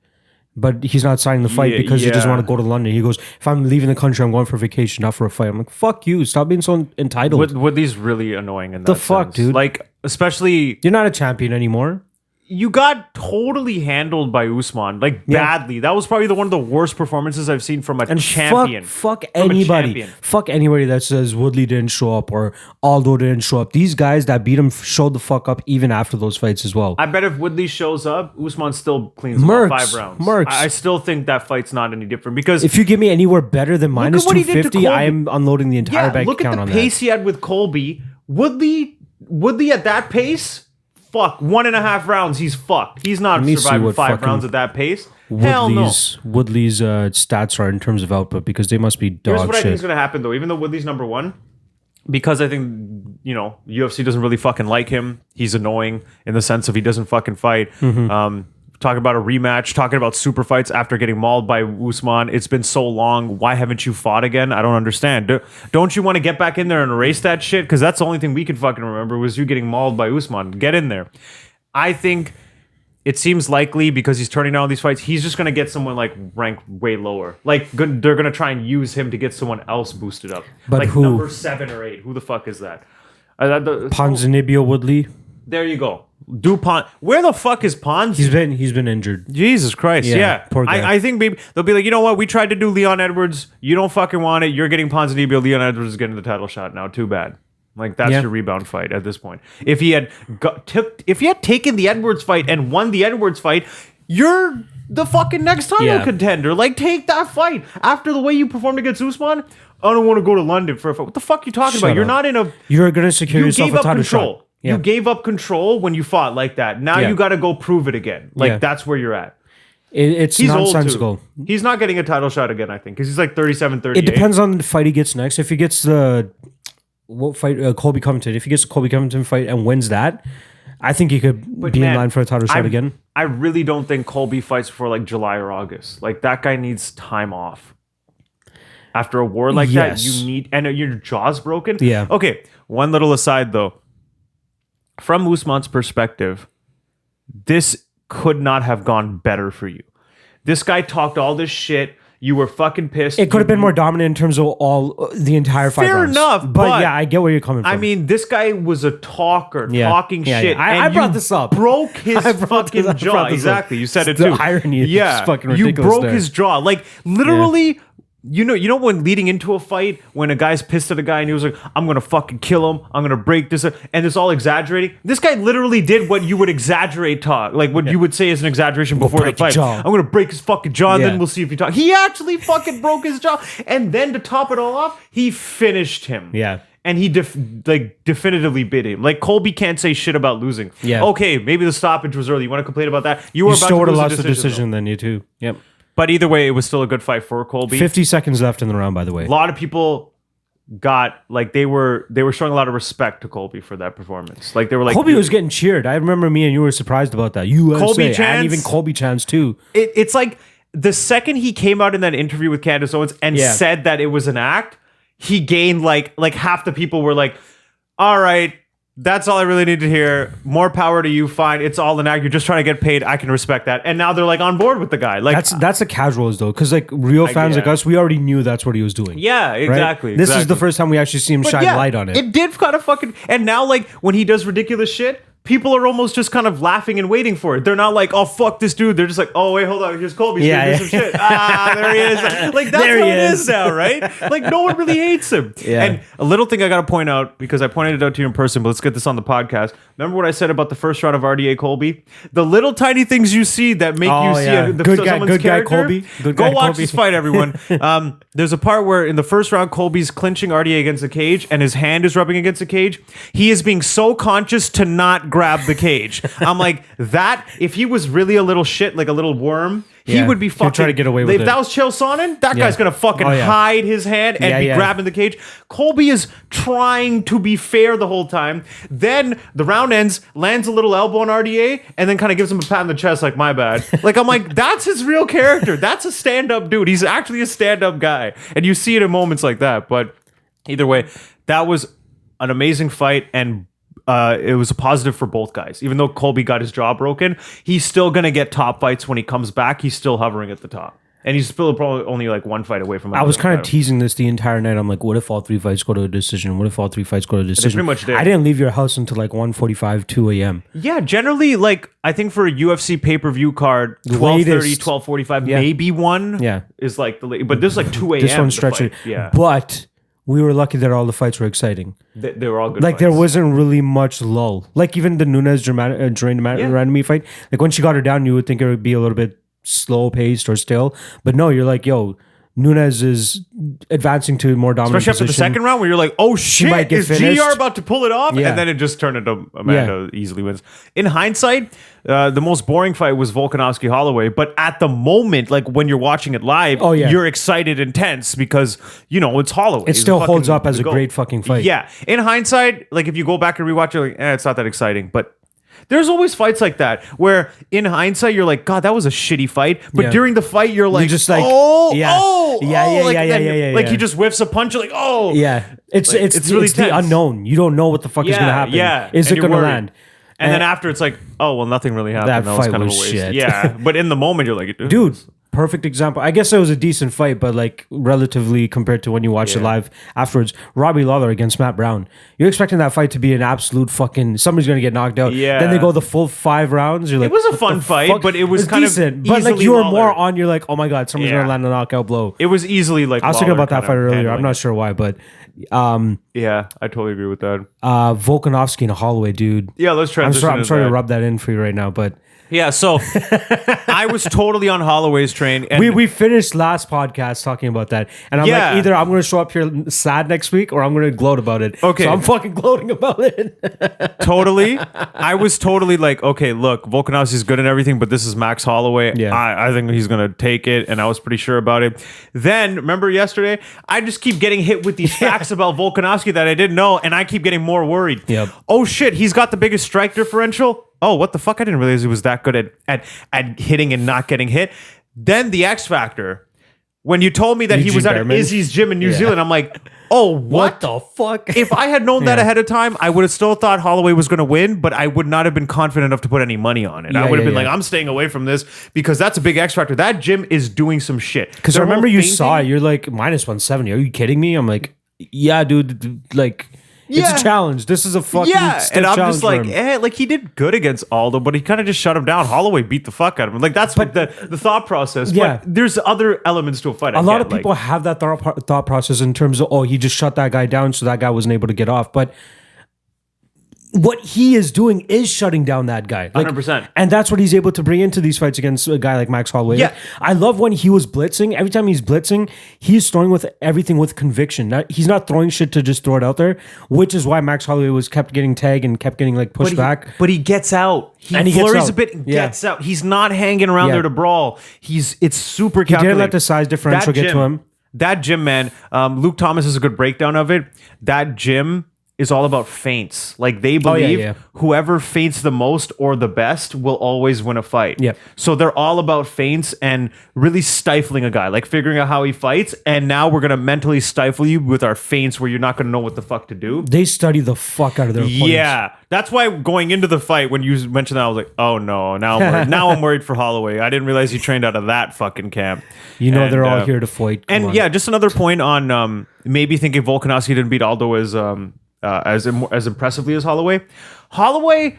But he's not signing the fight because he doesn't want to go to London. He goes, if I'm leaving the country, I'm going for vacation, not for a fight. I'm like, fuck you. Stop being so entitled. Woodley's really annoying in that the fuck, sense. dude? Like, especially... You're not a champion anymore. You got totally handled by Usman, badly. That was probably one of the worst performances I've seen from a champion. Fuck anybody. Fuck anybody that says Woodley didn't show up or Aldo didn't show up. These guys that beat him showed the fuck up even after those fights as well. I bet if Woodley shows up, Usman still cleans him up 5 rounds. I still think that fight's not any different because if you give me anywhere better than minus 250, I am unloading the entire bank account on that. Look at the pace he had with Colby. Woodley at that pace. Fuck, 1.5 rounds, he's fucked. He's not surviving 5 rounds at that pace. Hell no. Woodley's stats are in terms of output because they must be dog shit. Here's what I think is going to happen though. Even though Woodley's number 1, because I think UFC doesn't really fucking like him. He's annoying in the sense of he doesn't fucking fight. Talking about a rematch, talking about super fights after getting mauled by Usman. It's been so long. Why haven't you fought again? I don't understand. Don't you want to get back in there and erase that shit? Because that's the only thing we can fucking remember was you getting mauled by Usman. Get in there. I think it seems likely because he's turning down all these fights, he's just going to get someone like ranked way lower. Like they're going to try and use him to get someone else boosted up. But like who? Number 7 or 8. Who the fuck is that? Ponzinibbio Woodley. There you go. Where the fuck is Pons? He's been injured. Jesus Christ. Yeah. Poor guy. I think maybe they'll be like, you know what? We tried to do Leon Edwards. You don't fucking want it. You're getting Ponzinibbio. Leon Edwards is getting the title shot now. Too bad. Like that's your rebound fight at this point. If he had taken the Edwards fight and won the Edwards fight, you're the fucking next title contender. Like take that fight after the way you performed against Usman. I don't want to go to London for a fight. What the fuck are you talking about? You're not in a. You're gonna secure yourself a title shot. Yeah. You gave up control when you fought like that. Now you got to go prove it again. Like that's where you're at. It's nonsensical. He's not getting a title shot again, I think, because he's like 37, 38. It depends on the fight he gets next. If he gets the Colby Covington, if he gets a Colby Covington fight and wins that, I think he could in line for a title shot again. I really don't think Colby fights before like July or August. Like that guy needs time off. After a war like that, you need, and your jaw's broken. Yeah. Okay. One little aside though. From Usman's perspective, this could not have gone better for you. This guy talked all this shit. You were fucking pissed. It could have been more dominant in terms of the entire fight. Fair enough, but yeah, I get where you're coming from. I mean, this guy was a talker, talking shit. I brought this up. Broke his fucking jaw. Exactly, you said it too. The irony is fucking ridiculous. You broke his jaw, like literally. Yeah. You know when leading into a fight, when a guy's pissed at a guy and he was like, I'm going to fucking kill him, I'm going to break this, and it's all exaggerating. This guy literally did what you would exaggerate talk, like what you would say is an exaggeration before the fight. I'm going to break his fucking jaw and then we'll see if he talks. He actually fucking broke his jaw. And then to top it all off, he finished him. Yeah. And he definitively bit him. Like Colby can't say shit about losing. Yeah. Okay, maybe the stoppage was early. You want to complain about that? You were still about to would have lose lost the decision then, you too. Yep. But either way, it was still a good fight for Colby. 50 seconds left in the round, by the way. A lot of people got like they were showing a lot of respect to Colby for that performance. Like they were like Colby was getting cheered. I remember me and you were surprised about that. Colby Chance, and even Colby Chance too. It's like the second he came out in that interview with Candace Owens and said that it was an act, he gained like half the people were like, all right, that's all I really need to hear. More power to you. Fine. It's all an act. You're just trying to get paid. I can respect that. And now they're like on board with the guy. Like that's the casuals though, because like real fans like us, we already knew that's what he was doing. Yeah, exactly. Right? This is the first time we actually see him shine light on it. It did kind of fucking. And now like when he does ridiculous shit, people are almost just kind of laughing and waiting for it. They're not like, oh, fuck this dude. They're just like, oh, wait, hold on. Here's Colby. He's gonna do some shit. There he is. Like, that's how it is now, right? Like, no one really hates him. Yeah. And a little thing I got to point out, because I pointed it out to you in person, but let's get this on the podcast. Remember what I said about the first round of RDA Colby? The little tiny things you see that make you see someone's character. Colby. Go watch this fight, everyone. There's a part where in the first round, Colby's clinching RDA against the cage and his hand is rubbing against the cage. He is being so conscious to not grab the cage. I'm like, that, if he was really a little shit, like a little worm, he would be fucking... try to get away with it. If that was Chael Sonnen, that guy's going to fucking hide his hand and be grabbing the cage. Colby is trying to be fair the whole time. Then the round ends, lands a little elbow on RDA, and then kind of gives him a pat on the chest like, my bad. Like, I'm like, that's his real character. That's a stand-up dude. He's actually a stand-up guy. And you see it in moments like that. But either way, that was an amazing fight, and it was a positive for both guys. Even though Colby got his jaw broken, he's still going to get top fights when he comes back. He's still hovering at the top. And he's still probably only like one fight away from... I was kind of teasing this the entire night. I'm like, what if all 3 fights go to a decision? What if all 3 fights go to a decision? They pretty much did. I didn't leave your house until like 1:45, 2 a.m. Yeah, generally, like, I think for a UFC pay-per-view card, 12:30, 12:45, maybe 1 is like the late. But this is like 2 a.m. This one stretched it. Yeah. But... we were lucky that all the fights were exciting. They were all good like, fights. there wasn't really much lull. Like, even the Nunes Randomir fight, like, when she got her down, you would think it would be a little bit slow-paced or still. But no, you're like, yo, Nunes is advancing to a more dominant Especially after the position. second round where you're like, oh shit, might get is finished. GR about to pull it off? Yeah. And then it just turned into Amanda easily wins. In hindsight, the most boring fight was Volkanovski-Holloway, but at the moment, like when you're watching it live, you're excited and tense because, you know, it's Holloway. It still holds up as a great fucking fight. Yeah. In hindsight, like if you go back and rewatch it, you're like, it's not that exciting. But there's always fights like that where in hindsight you're like, God, that was a shitty fight. But during the fight you're like, just like, like he just whiffs a punch, you're like, It's really the unknown. You don't know what the fuck is gonna happen. Yeah. Is it gonna land? And then after it's like, oh well, nothing really happened. That was fight kind of a was waste. shit. Yeah. But in the moment you're like, dude, perfect example. I guess it was a decent fight, but like relatively compared to when you watched it live afterwards. Robbie Lawler against Matt Brown. You're expecting that fight to be an absolute fucking somebody's gonna get knocked out. Yeah. Then they go the full 5 rounds. You're like, it was a fun fight, but it was kind decent. of but like you were Lawler. more on. You're like, oh my god, someone's gonna land a knockout blow. It was easily like I was thinking about that fight earlier. I'm not sure why, but yeah, I totally agree with that. Volkanovski and Holloway, dude. Yeah, let's transition. I'm sorry to rub that in for you right now, but yeah, so I was totally on Holloway's train. And we finished last podcast talking about that. And I'm like, either I'm going to show up here sad next week or I'm going to gloat about it. Okay. So I'm fucking gloating about it. Totally. I was totally like, okay, look, Volkanovski's good and everything, but this is Max Holloway. Yeah. I think he's going to take it. And I was pretty sure about it. Then, remember yesterday? I just keep getting hit with these facts about Volkanovski that I didn't know. And I keep getting more worried. Yep. Oh, shit. He's got the biggest strike differential. Oh, what the fuck? I didn't realize he was that good at hitting and not getting hit. Then the X Factor. When you told me that he was at Izzy's gym in New Zealand, I'm like, oh, what the fuck? If I had known that ahead of time, I would have still thought Holloway was going to win, but I would not have been confident enough to put any money on it. I would have been like, I'm staying away from this because that's a big X Factor. That gym is doing some shit. Because I remember you saw it. You're like, minus 170. Are you kidding me? I'm like, yeah, dude. Like... It's a challenge. This is a fucking and I'm just like, like he did good against Aldo, but he kind of just shut him down. Holloway beat the fuck out of him. Like that's the thought process. Yeah. But there's other elements to a fight. A lot of people have that thought process in terms of, he just shut that guy down, so that guy wasn't able to get off. But what he is doing is shutting down that guy. 100%. And that's what he's able to bring into these fights against a guy like Max Holloway. Yeah. Like, I love when he was blitzing. Every time he's blitzing, he's throwing with everything with conviction. He's not throwing shit to just throw it out there, which is why Max Holloway kept getting tagged and kept getting like pushed back. But he gets out. He flurries a bit and gets out. He's not hanging around there to brawl. It's super calculated. He didn't let the size differential get to him. That gym, man, Luke Thomas has a good breakdown of it. That gym is all about feints. Like they believe whoever feints the most or the best will always win a fight. Yep. So they're all about feints and really stifling a guy, like figuring out how he fights. And now we're going to mentally stifle you with our feints where you're not going to know what the fuck to do. They study the fuck out of their opponents. Yeah. That's why going into the fight, when you mentioned that, I was like, oh no, now I'm worried. Now I'm worried for Holloway. I didn't realize he trained out of that fucking camp. They're all here to fight. Just another point on maybe thinking Volkanovski didn't beat Aldo as impressively as Holloway. Holloway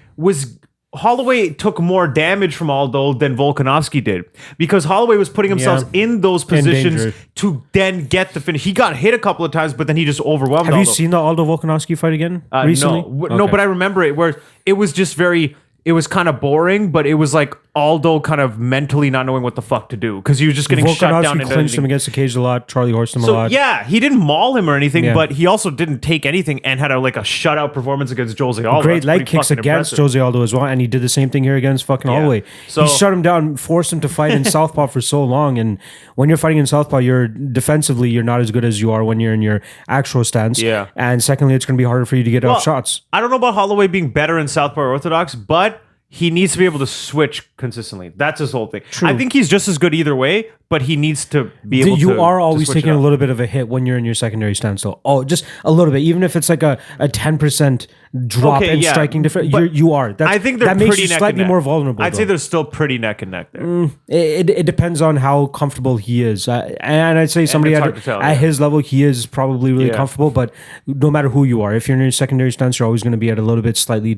took more damage from Aldo than Volkanovski did because Holloway was putting himself in those positions to then get the finish. He got hit a couple of times, but then he just overwhelmed Aldo. Have you seen the Aldo Volkanovski fight again recently? No, but I remember it where it was just it was kind of boring, but it was like Aldo kind of mentally not knowing what the fuck to do because he was just getting shut down. Volkanovski clinched him against the cage a lot. Charlie horsed him a lot. Yeah, he didn't maul him or anything, but he also didn't take anything and had a shutout performance against Jose Aldo. Great leg kicks against Jose Aldo as well, and he did the same thing here against fucking Holloway. So he shut him down, forced him to fight in southpaw for so long, and when you're fighting in southpaw, you're not as good as you are when you're in your actual stance. Yeah. And secondly, it's going to be harder for you to get off shots. I don't know about Holloway being better in southpaw or orthodox, but he needs to be able to switch consistently. That's his whole thing. True. I think he's just as good either way, but he needs to be able to. You are always taking a little bit of a hit when you're in your secondary stance, though. Oh, just a little bit, even if it's like a 10% drop in striking difference. You are. I think that makes you slightly more vulnerable. I'd say they're still pretty neck and neck there. It depends on how comfortable he is, and I'd say somebody at his level, he is probably really comfortable. But no matter who you are, if you're in your secondary stance, you're always going to be at a little bit slightly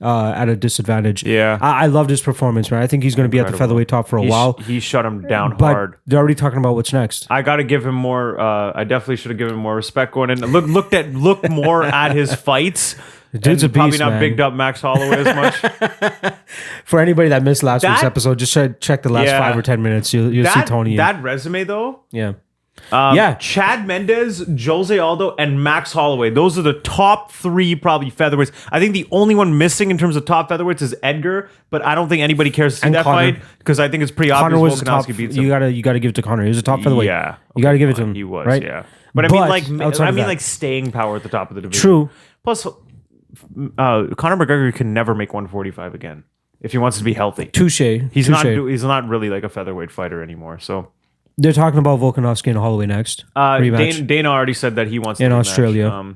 at a disadvantage. Yeah, I loved his performance, man. I think he's going to be at the featherweight top for a while. He shut him down hard. They're already talking about what's next. I got to give him more. I definitely should have given him more respect going in. Look more at his fights. The dude's a beast, probably not man. bigged up Max Holloway as much. For anybody that missed last week's episode, just check the last 5 or 10 minutes. You'll see Tony. That resume, though. Yeah. Chad Mendes, Jose Aldo, and Max Holloway. Those are the top 3 probably featherweights. I think the only one missing in terms of top featherweights is Edgar, but I don't think anybody cares to see that fight because I think it's pretty obvious Volkanovski beats him. You gotta give it to Conor. He was a top featherweight. Yeah, you gotta give it to him. He was, right? Yeah. But I mean, like staying power at the top of the division. True. Plus, Conor McGregor can never make 145 again if he wants to be healthy. Touche. He's not really like a featherweight fighter anymore. So. They're talking about Volkanovski and Holloway next. Dana already said that he wants to in Australia.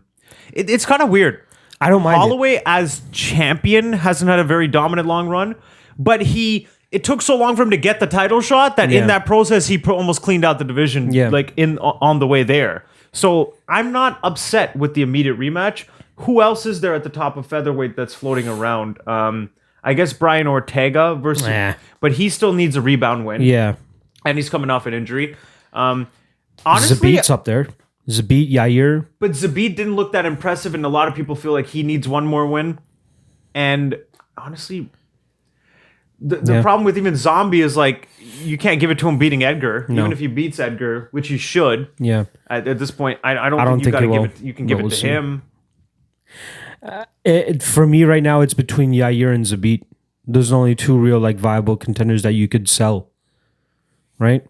It's kind of weird. I don't mind Holloway as champion hasn't had a very dominant long run, but it took so long for him to get the title shot that in that process he almost cleaned out the division like on the way there. So I'm not upset with the immediate rematch. Who else is there at the top of featherweight that's floating around? I guess Brian Ortega versus, but he still needs a rebound win. Yeah. And he's coming off an injury. Honestly, Zabit's up there. Zabit, Yair. But Zabit didn't look that impressive, and a lot of people feel like he needs one more win. And honestly, the problem with even Zombie is like you can't give it to him beating Edgar, even if he beats Edgar, which he should. Yeah. At this point, I don't think you can give it to him. For me right now, it's between Yair and Zabit. There's only 2 real like viable contenders that you could sell. Right?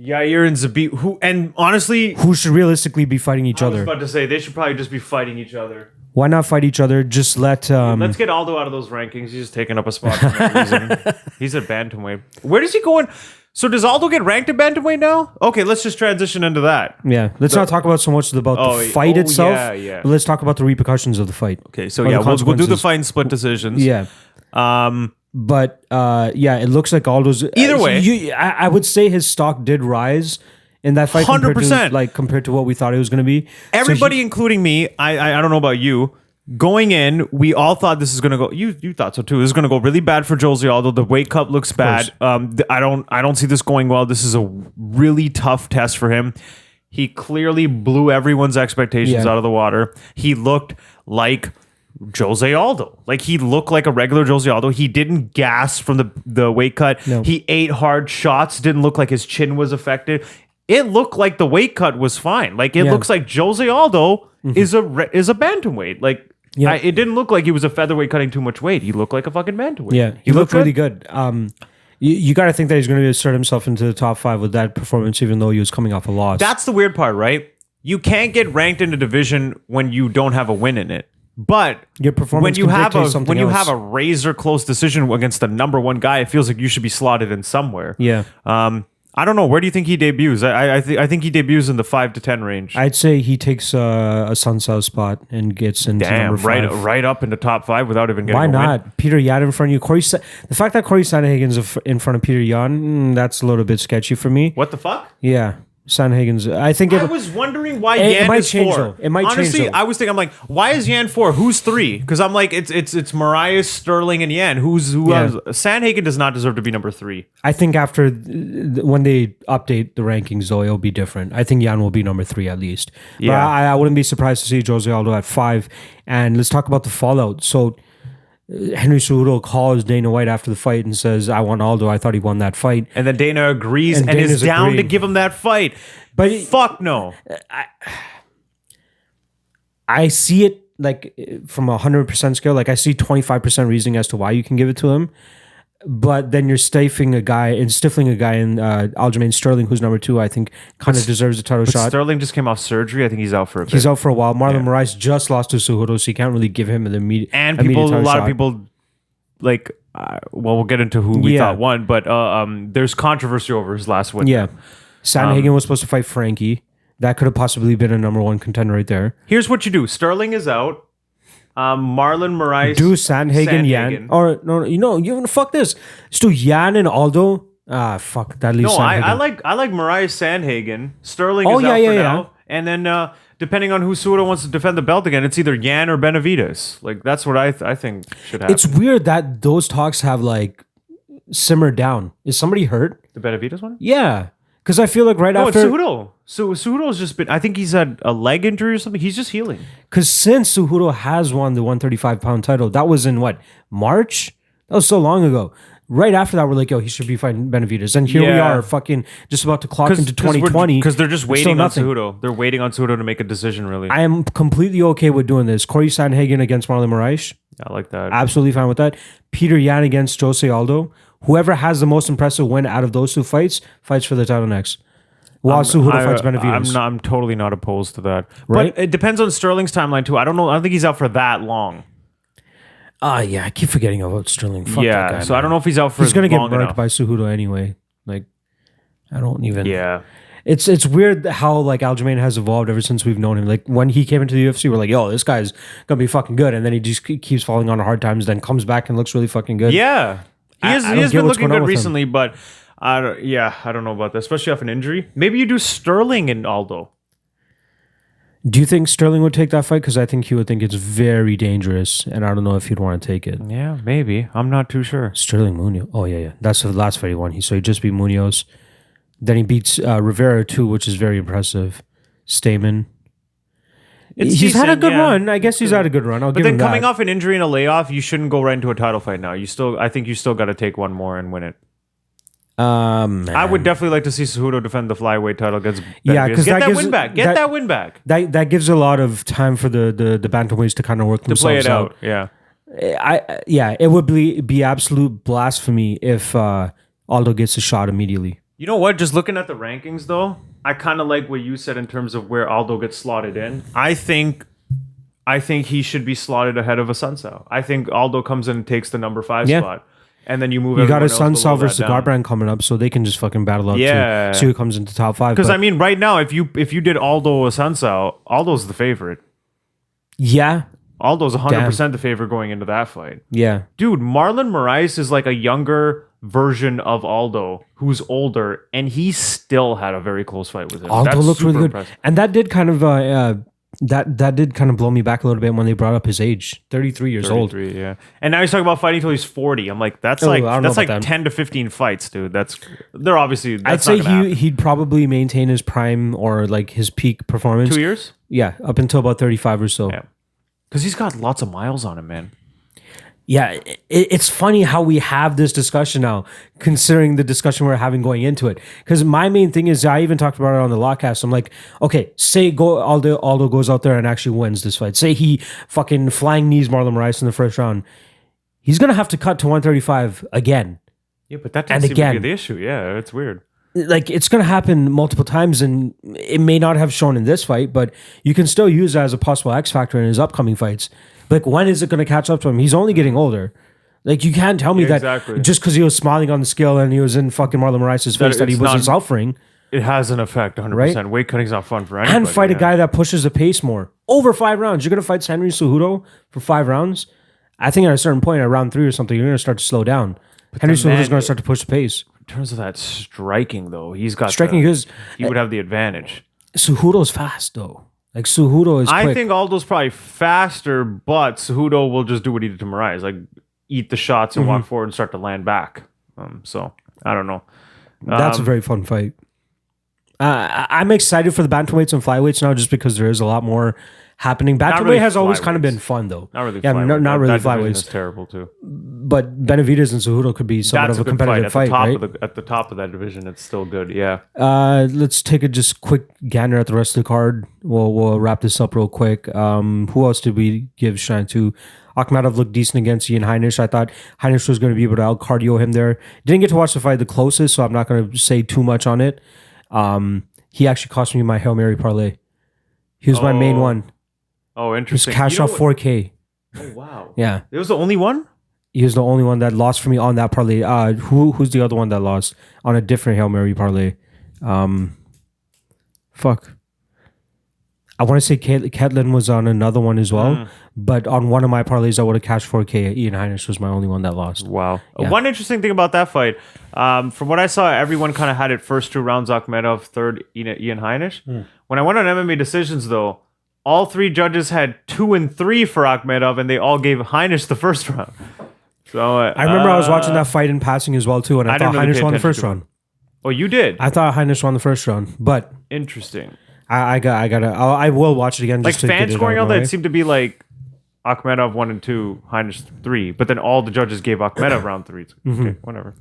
Yair and Zabit, and honestly, who should realistically be fighting each other? I was about to say they should probably just be fighting each other. Why not fight each other? Just let's get Aldo out of those rankings. He's just taking up a spot for no reason. He's at bantamweight. Where does he go in? So does Aldo get ranked at bantamweight now? Okay, let's just transition into that. Yeah, let's not talk about so much about the fight itself. Yeah. But let's talk about the repercussions of the fight. Okay, so we'll do the fight and split decisions. Yeah. But it looks like Aldo's either way. I would say his stock did rise in that fight 100%. compared to what we thought it was going to be. Everybody, including me, I don't know about you. Going in, we all thought this is going to go. You thought so too. This is going to go really bad for Jose Aldo. The weight cut looks bad. I don't see this going well. This is a really tough test for him. He clearly blew everyone's expectations out of the water. He looked like Jose Aldo. Like he looked like a regular Jose Aldo. He didn't gas from the weight cut. No. He ate hard shots. Didn't look like his chin was affected. It looked like the weight cut was fine. Like it looks like Jose Aldo is a bantamweight. Like it didn't look like he was a featherweight cutting too much weight. He looked like a fucking bantamweight. Yeah, he looked really good. You got to think that he's going to assert himself into the top 5 with that performance, even though he was coming off a loss. That's the weird part, right? You can't get ranked in a division when you don't have a win in it. But your performance when you have a razor close decision against the number 1 guy, it feels like you should be slotted in somewhere. Yeah. I don't know. Where do you think he debuts? I think he debuts in the 5 to 10 range. I'd say he takes a Sun South spot and gets into number 5. right up into top 5 without even getting Why not? Win. Peter Yan in front of you. The fact that Corey Sandhagen's in front of Peter Yan, that's a little bit sketchy for me. What the fuck? Yeah. Sandhagen's. I was wondering why Yan is 4. It might change. Honestly, I was thinking, I'm like, why is Yan 4? Who's 3? Because I'm like, it's Mariah, Sterling, and Yan. Who else? Sandhagen does not deserve to be number 3. I think after when they update the rankings, though, it'll be different. I think Yan will be number 3 at least. Yeah, but I wouldn't be surprised to see Jose Aldo at 5. And let's talk about the fallout. So Henry Cejudo calls Dana White after the fight and says, I want Aldo. I thought he won that fight. And then Dana agrees and is down to give him that fight. But fuck no. I see it like from a 100% scale. Like I see 25% reasoning as to why you can give it to him. But then you're stifling a guy in Aljamain Sterling, who's number 2, I think kind of deserves a title shot. Sterling just came off surgery. I think he's out for a bit. He's out for a while. Marlon Moraes just lost to Cejudo, so you can't really give him an immediate. And a lot of people like. We'll get into who we thought won, but there's controversy over his last win. Yeah, Sandhagen was supposed to fight Frankie. That could have possibly been a number 1 contender right there. Here's what you do: Sterling is out. Marlon Moraes. Do Sandhagen, Yan. Or no, fuck this. Just do Yan and Aldo. Fuck. That leaves Sandhagen. I like Moraes Sandhagen. Sterling is out for now. And then depending on who Cejudo wants to defend the belt again, it's either Yan or Benavidez. Like that's what I think should happen. It's weird that those talks have like simmered down. Is somebody hurt? The Benavidez one? Yeah. Because I feel like after... it's Cejudo. So Cejudo's just been... I think he's had a leg injury or something. He's just healing. Because since Cejudo has won the 135-pound title, that was in what? March? That was so long ago. Right after that, we're like, yo, he should be fighting Benavidez. And here we are fucking just about to clock into 2020. Because they're just waiting on Cejudo. They're waiting on Cejudo to make a decision, really. I am completely okay with doing this. Corey Sandhagen against Marlon Moraes. I like that. Absolutely fine with that. Peter Yan against Jose Aldo. Whoever has the most impressive win out of those two fights for the title next. While Cejudo fights Benavidez. I'm totally not opposed to that. Right? But it depends on Sterling's timeline, too. I don't know. I don't think he's out for that long. Yeah, I keep forgetting about Sterling. Fuck that guy, so man. I don't know if he's out for. He's gonna get murked by Cejudo anyway. Like, I don't even. Yeah, it's weird how like Aljamain has evolved ever since we've known him. Like when he came into the UFC, we're like, yo, this guy's gonna be fucking good, and then he just keeps falling on hard times. Then comes back and looks really fucking good. Yeah, he has been looking good recently, but I don't know about that, especially off an injury. Maybe you do Sterling and Aldo. Do you think Sterling would take that fight? Because I think he would think it's very dangerous, and I don't know if he'd want to take it. Yeah, maybe. I'm not too sure. Sterling Munoz. Oh, yeah. That's the last fight he won. So he just beat Munoz. Then he beats Rivera, too, which is very impressive. Stamen. He's had a good run. I guess he's had a good run. I'll give him that. But then coming off an injury and a layoff, you shouldn't go right into a title fight now. I think you still got to take one more and win it. I would definitely like to see Cejudo defend the flyweight title against Benavidez. Because get that win back. Get that win back. That gives a lot of time for the bantamweights to kind of work themselves play it out. Yeah. It would be absolute blasphemy if Aldo gets a shot immediately. You know what? Just looking at the rankings, though, I kind of like what you said in terms of where Aldo gets slotted in. I think he should be slotted ahead of Assunção. I think Aldo comes in and takes the number 5 spot. And then you move. You got Assunção versus Garbrandt coming up, so they can just fucking battle up. Yeah, see who comes into top 5. Because I mean, right now, if you did Aldo Assunção, Aldo's the favorite. Yeah, Aldo's 100% the favorite going into that fight. Yeah, dude, Marlon Moraes is like a younger version of Aldo, who's older, and he still had a very close fight with him. Aldo looked really good, impressive. And that did kind of. That did kind of blow me back a little bit when they brought up his age, 33 years old. Yeah, and now he's talking about fighting until he's 40. I'm like, that's like 10 to 15 fights, dude. They're obviously. I'd say he'd probably maintain his prime or like his peak performance. 2 years. Yeah, up until about 35 or so. Yeah, because he's got lots of miles on him, man. Yeah, it's funny how we have this discussion now, considering the discussion we're having going into it. Because my main thing is, I even talked about it on the Lawcast. I'm like, okay, say Aldo goes out there and actually wins this fight. Say he fucking flying knees Marlon Moraes in the first round. He's going to have to cut to 135 again. Yeah, but that doesn't seem to be the issue. Yeah, it's weird. Like, it's going to happen multiple times, and it may not have shown in this fight, but you can still use it as a possible X factor in his upcoming fights. Like, when is it going to catch up to him? He's only getting older. Like, you can't tell me that just because he was smiling on the scale and he was in fucking Marlon Moraes' face that he wasn't suffering. It has an effect, 100%. Right? Weight cutting's not fun for anybody. And fight a guy that pushes the pace more. Over 5 rounds. You're going to fight Henry Cejudo for 5 rounds? I think at a certain point, at round 3 or something, you're going to start to slow down. Henry Cejudo's going to start to push the pace. In terms of that striking, though, he's got striking because he would have the advantage. Cejudo's fast, though. Like, Cejudo is quick. I think Aldo's probably faster, but Cejudo will just do what he did to Moraes, like eat the shots and walk forward and start to land back. So, I don't know. That's a very fun fight. I'm excited for the bantamweights and flyweights now just because there is a lot more happening. Bantamweight has always kind of been fun, though. Not really flyweight. Not really flyweights. That's terrible, too. But Benavidez and Cejudo could be somewhat of a competitive fight, right? At the top of that division, it's still good, yeah. Let's take a just quick gander at the rest of the card. We'll wrap this up real quick. Who else did we give shine to? Akhmedov looked decent against Ian Heinisch. I thought Heinisch was going to be able to out-cardio him there. Didn't get to watch the fight the closest, so I'm not going to say too much on it. He actually cost me my Hail Mary parlay. He was my main one. Oh, interesting. He cashed off 4K. Oh, wow. Yeah. It was the only one? He was the only one that lost for me on that parlay. Who's the other one that lost on a different Hail Mary parlay? Fuck. I want to say Ketlin was on another one as well, but on one of my parlays, I would have cashed 4K. Ian Heinisch was my only one that lost. Wow. Yeah. One interesting thing about that fight, from what I saw, everyone kind of had it first 2 rounds, Akhmedov, third, Ian Heinisch. When I went on MMA Decisions, though, all 3 judges had 2 and 3 for Akhmedov, and they all gave Heinisch the first round. So I remember I was watching that fight in passing as well, too, and I thought Heinisch won the first round. Oh, you did? I thought Heinisch won the first round, but... Interesting. I will watch it again. Just like fan scoring, all that seemed to be like Akhmedov 1 and 2, Heinisch 3. But then all the judges gave Akhmedov round 3. Okay, whatever.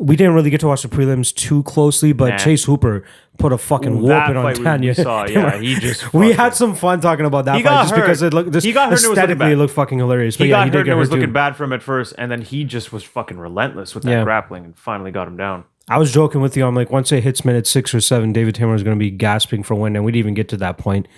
We didn't really get to watch the prelims too closely, but Chase Hooper put a fucking whooping on Tanya. We saw, he just. We had some fun talking about that fight just because it looked. He got hurt aesthetically, it looked fucking hilarious. But he got hurt and it was looking bad for him at first, and then he just was fucking relentless with that grappling and finally got him down. I was joking with you. I'm like, once it hits minute 6 or 7, David Tamer is going to be gasping for wind, and we didn't even get to that point.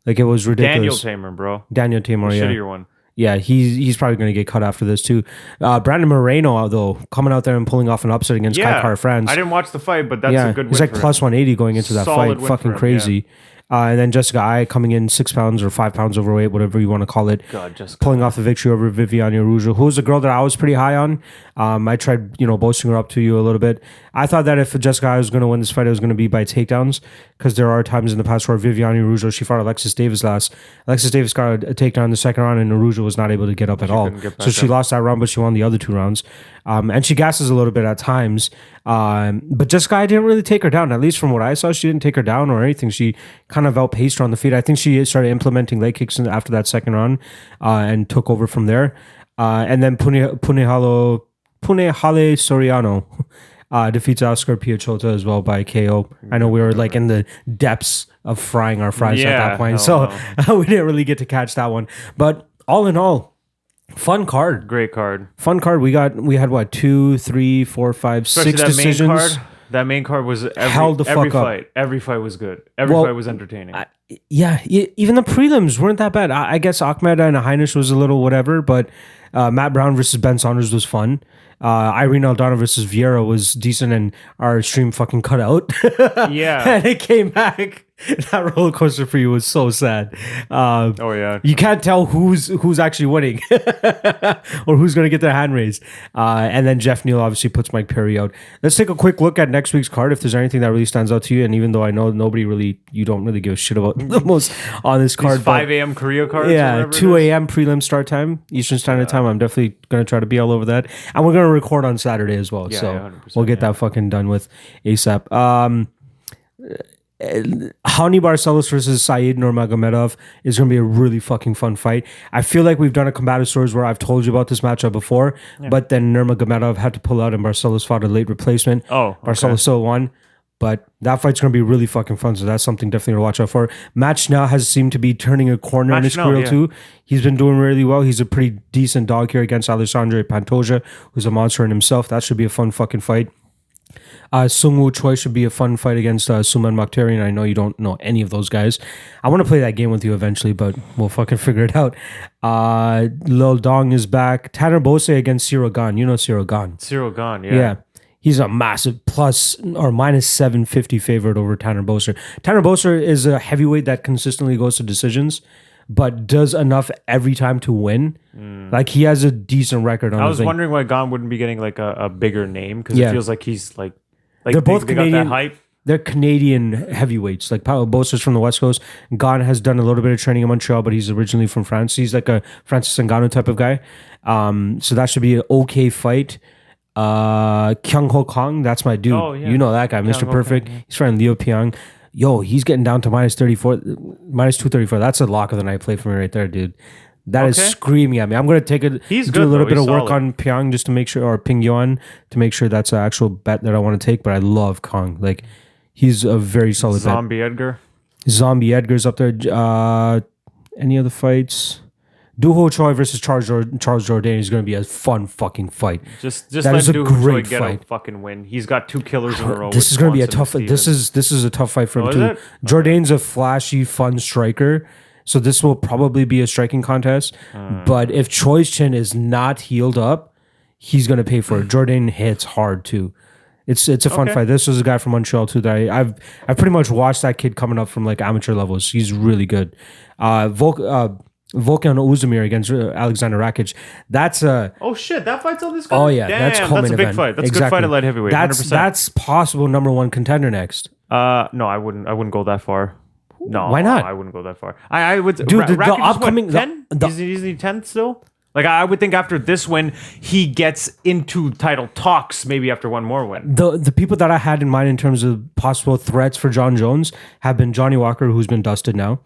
Like, it was ridiculous. Daniel Tamer, bro. Daniel Tamer, yeah. Shittier one. Yeah, he's probably going to get cut after this too. Brandon Moreno, though, coming out there and pulling off an upset against Kai Kara-France. I didn't watch the fight, but that's a good win. He's like plus 180 going into that fight. Fucking crazy. And then Jessica Ai coming in 6 pounds or 5 pounds overweight, whatever you want to call it. God, Jessica. Pulling off the victory over Viviane Araújo, who was a girl that I was pretty high on. I tried, boasting her up to you a little bit. I thought that if Jessica Ai was going to win this fight, it was going to be by takedowns, because there are times in the past where Viviane Araújo, she fought Alexis Davis last. Alexis Davis got a takedown in the second round, and Araújo was not able to get up at all. So she lost that round, but she won the other 2 rounds. And she gasses a little bit at times. But Jessica Ai didn't really take her down. At least from what I saw, she didn't take her down or anything. She kind of outpaced her on the feet. I think she started implementing leg kicks after that second round and took over from there. And then Punahele Soriano defeats Oscar Piachota as well by KO. I know we were like in the depths of frying our fries at that point, so we didn't really get to catch that one. But all in all, fun card. Great card. Fun card. We had what, 2, 3, 4, 5, Especially 6 decisions. That main card was held the fuck fight. up. Every fight was good. Every fight was entertaining. Even the prelims weren't that bad. I guess Akhmed and Heinisch was a little whatever, but Matt Brown versus Ben Saunders was fun. Irene Aldana versus Vieira was decent, and our stream fucking cut out. And it came back. That roller coaster for you was so sad. You can't tell who's actually winning or who's going to get their hand raised. And then Jeff Neal obviously puts Mike Perry out. Let's take a quick look at next week's card if there's anything that really stands out to you. And even though I know you don't really give a shit about the most on this card. These 5 a.m. Korea cards? Yeah, 2 a.m. prelim start time, Eastern Standard Time. I'm definitely going to try to be all over that. And we're going to record on Saturday as well. So we'll get that fucking done with ASAP. Hani Barcelos versus Said Nurmagomedov is going to be a really fucking fun fight. I feel like we've done a Combatosseurs where I've told you about this matchup before, but then Nurmagomedov had to pull out and Barcelos fought a late replacement. Barcelos still won, but that fight's going to be really fucking fun, so that's something definitely to watch out for. Match now has seemed to be turning a corner in his career too. He's been doing really well. He's a pretty decent dog here against Alexandre Pantoja, who's a monster in himself. That should be a fun fucking fight. Sungwoo Choi should be a fun fight against Suman Mokhtarian. I know you don't know any of those guys. I want to play that game with you eventually, but we'll fucking figure it out. Lil Dong is back. Tanner Bose against Cyril Gane. You know Cyril Gane. Cyril Gane, yeah. He's a massive plus or minus 750 favorite over Tanner Bose. Tanner Bose is a heavyweight that consistently goes to decisions, but does enough every time to win. Like, he has a decent record on. I was wondering why Gane wouldn't be getting like a bigger name, because it feels like he's like they're both Canadian. Got that hype. They're Canadian heavyweights. Like, Bose is from the West Coast. Gane has done a little bit of training in Montreal, but he's originally from France. He's like a Francis Ngannou type of guy. So that should be an okay fight. Kyung Ho Kong, that's my dude. You know that guy, Mr. Perfect. He's fighting Leo Piang. Yo, he's getting down to minus 234. That's a lock of the night play for me right there, dude. That is screaming at me. I'm going to take it. He's do a little bit of work solid. on Pyong just to make sure, or Ping Yuan to make sure that's an actual bet that I want to take. But I love Kong. Like, he's a very solid Zombie Edgar. Zombie Edgar's up there. Any other fights? Duho Choi versus Charles Jourdain is going to be a fun fucking fight. Just that let is a Duho Choi get fight. a fucking win. He's got 2 killers in a row. This is going to be a tough fight. This is a tough fight for him too. Jourdain's a flashy, fun striker. So this will probably be a striking contest. But if Choi's chin is not healed up, he's going to pay for it. Jourdain hits hard too. It's a fun fight. This was a guy from Montreal too that I've pretty much watched that kid coming up from like amateur levels. He's really good. Volkan Ozdemir against Alexander Rakic. That's a that fight's on this card? Oh yeah, that's co-main a big event. fight. That's a good fight at light heavyweight. 100%. That's possible number 1 contender next. No, I wouldn't go that far. No, why not? I wouldn't go that far. I would. Dude, the upcoming 10. Is he 10 still? Like, I would think after this win, he gets into title talks. Maybe after one more win. The people that I had in mind in terms of possible threats for John Jones have been Johnny Walker, who's been dusted now.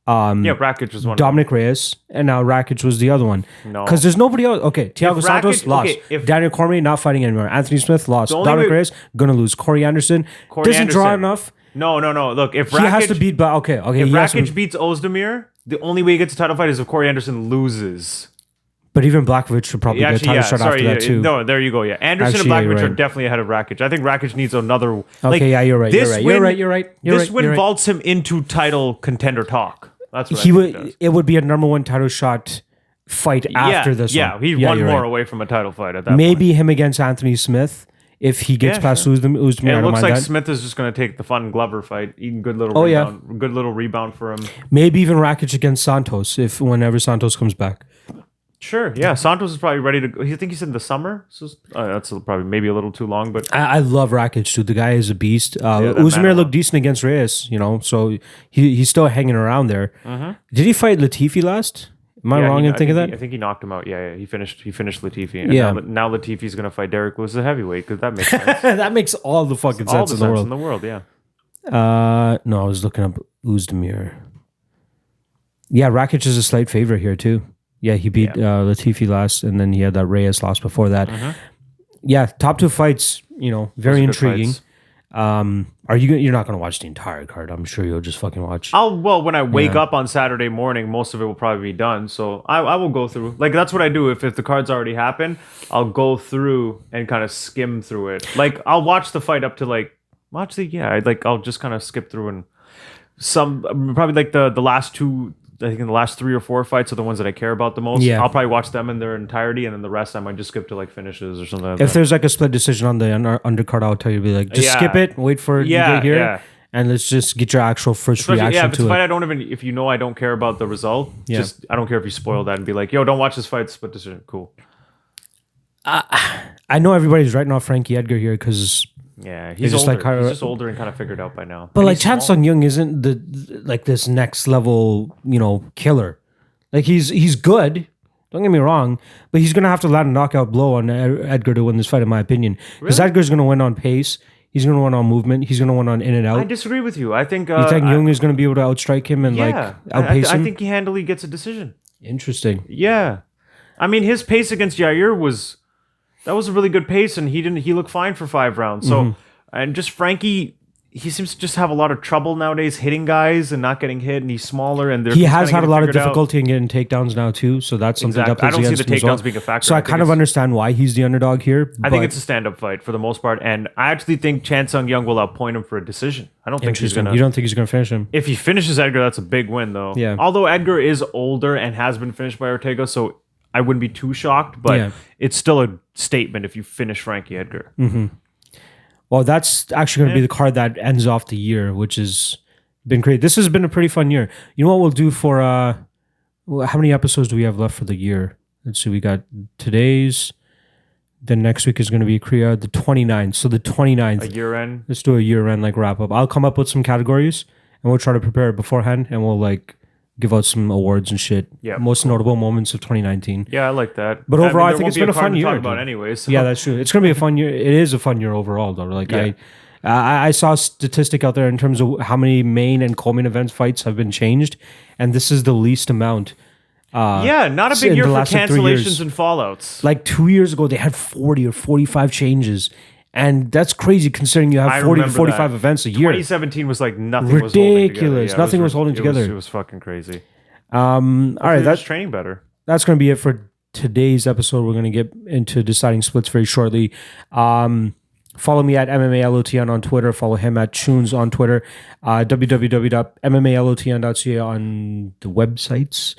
Rakic was one. Dominic Reyes, and now Rakic was the other one. No, because there's nobody else. Okay, Thiago Santos lost. Daniel Cormier not fighting anymore. Anthony Smith lost. Dominic Reyes gonna lose. Corey Anderson doesn't draw enough. No. Look, if Rakic, he has to beat. If Rakic beats Ozdemir, the only way he gets a title fight is if Corey Anderson loses. But even Blachowicz should probably get a title shot after that too. No, there you go. Yeah, Anderson and Blachowicz are definitely ahead of Rakic. I think Rakic needs another. Okay, you're right. You're right. This win vaults him into title contender talk. That's what he would. It would be a number one title shot fight after this. Yeah, he's one more away from a title fight at that. Maybe him against Anthony Smith if he gets past Ozdemir. It looks like Smith is just going to take the fun Glover fight. Even good little rebound. Good little rebound for him. Maybe even Rakic against Santos whenever Santos comes back. Sure, yeah. Santos is probably ready to go. I think he said in the summer. So that's probably maybe a little too long, but I love Rakic, dude. The guy is a beast. Ozdemir looked decent against Reyes, so he's still hanging around there. Did he fight Latifi last? Am I wrong in thinking that? I think he knocked him out. Yeah. He finished Latifi. And now Latifi's going to fight Derek Lewis as a heavyweight because that makes sense. That makes all the fucking sense in the world. Yeah. No, I was looking up Ozdemir. Yeah, Rakic is a slight favorite here too. Yeah, he beat Latifi last, and then he had that Reyes loss before that. Yeah, top two fights, very intriguing. You're not going to watch the entire card? I'm sure you'll just fucking watch. When I wake up on Saturday morning, most of it will probably be done. So I will go through. Like that's what I do. If the cards already happen, I'll go through and kind of skim through it. Like I'll watch the fight up to I'll just kind of skip through and probably like the last two. I think in the last 3 or 4 fights are the ones that I care about the most. Yeah. I'll probably watch them in their entirety, and then the rest I might just skip to like finishes or something like that. If there's like a split decision on the undercard, I'll tell you, be like, just skip it, wait for it to get here, and let's just get your actual first reaction to it. If it's a fight I don't care about the result, I don't care if you spoil that and be like, yo, don't watch this fight, split decision. Cool. I know everybody's writing off Frankie Edgar here because... Yeah, he's older. He's just older and kind of figured out by now. But like Chan Sung Jung isn't this next level, killer. Like he's good. Don't get me wrong, but he's gonna have to land a knockout blow on Edgar to win this fight, in my opinion. Because Edgar's gonna win on pace. He's gonna win on movement. He's gonna win on in and out. I disagree with you. I think you think Jung is gonna be able to outstrike him and outpace him. I think he handily gets a decision. Interesting. Yeah, I mean his pace against Yair was. That was a really good pace, and he looked fine for 5 rounds. So, and just Frankie, he seems to just have a lot of trouble nowadays hitting guys and not getting hit, and he's smaller. And he has had a lot of difficulty in getting takedowns now too. So that's something that plays against him. I don't see the takedowns being a factor. So I kind of understand why he's the underdog here. I think it's a stand-up fight for the most part, and I actually think Chan Sung Jung will outpoint him for a decision. I don't think he's gonna. You don't think he's gonna finish him? If he finishes Edgar, that's a big win, though. Yeah. Although Edgar is older and has been finished by Ortega, so. I wouldn't be too shocked, but it's still a statement if you finish Frankie Edgar. Well, that's actually going to be the card that ends off the year, which has been great. This has been a pretty fun year. You know what we'll do for... how many episodes do we have left for the year? Let's see, we got today's... Then next week is going to be Korea, the 29th. So the 29th. A year end? Let's do a year end wrap up. I'll come up with some categories, and we'll try to prepare it beforehand, and we'll give out some awards and shit. Yeah, most notable moments of 2019. Yeah, I like that. But overall, I think it's been a fun year. Talk about anyways. So. Yeah, that's true. It's gonna be a fun year. It is a fun year overall, though. I saw a statistic out there in terms of how many main and co-main events fights have been changed, and this is the least amount. Not a big year for cancellations and fallouts. Like 2 years ago, they had 40 or 45 changes. And that's crazy considering you have 40 to 45 events a year. 2017 was like nothing ridiculous. Was holding together. Yeah, nothing was holding together. It was fucking crazy. All right, that's training better. That's going to be it for today's episode. We're going to get into deciding splits very shortly. Follow me at MMALOTN on Twitter. Follow him at Tunes on Twitter. www.mmalotn.ca on the websites.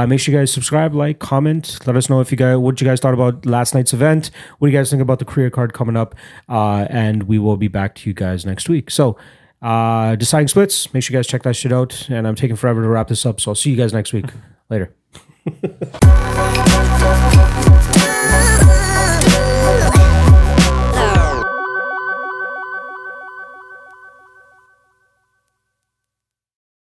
Make sure you guys subscribe, like, comment. Let us know what you guys thought about last night's event. What do you guys think about the career card coming up? And we will be back to you guys next week. So, deciding splits. Make sure you guys check that shit out. And I'm taking forever to wrap this up. So I'll see you guys next week. Later.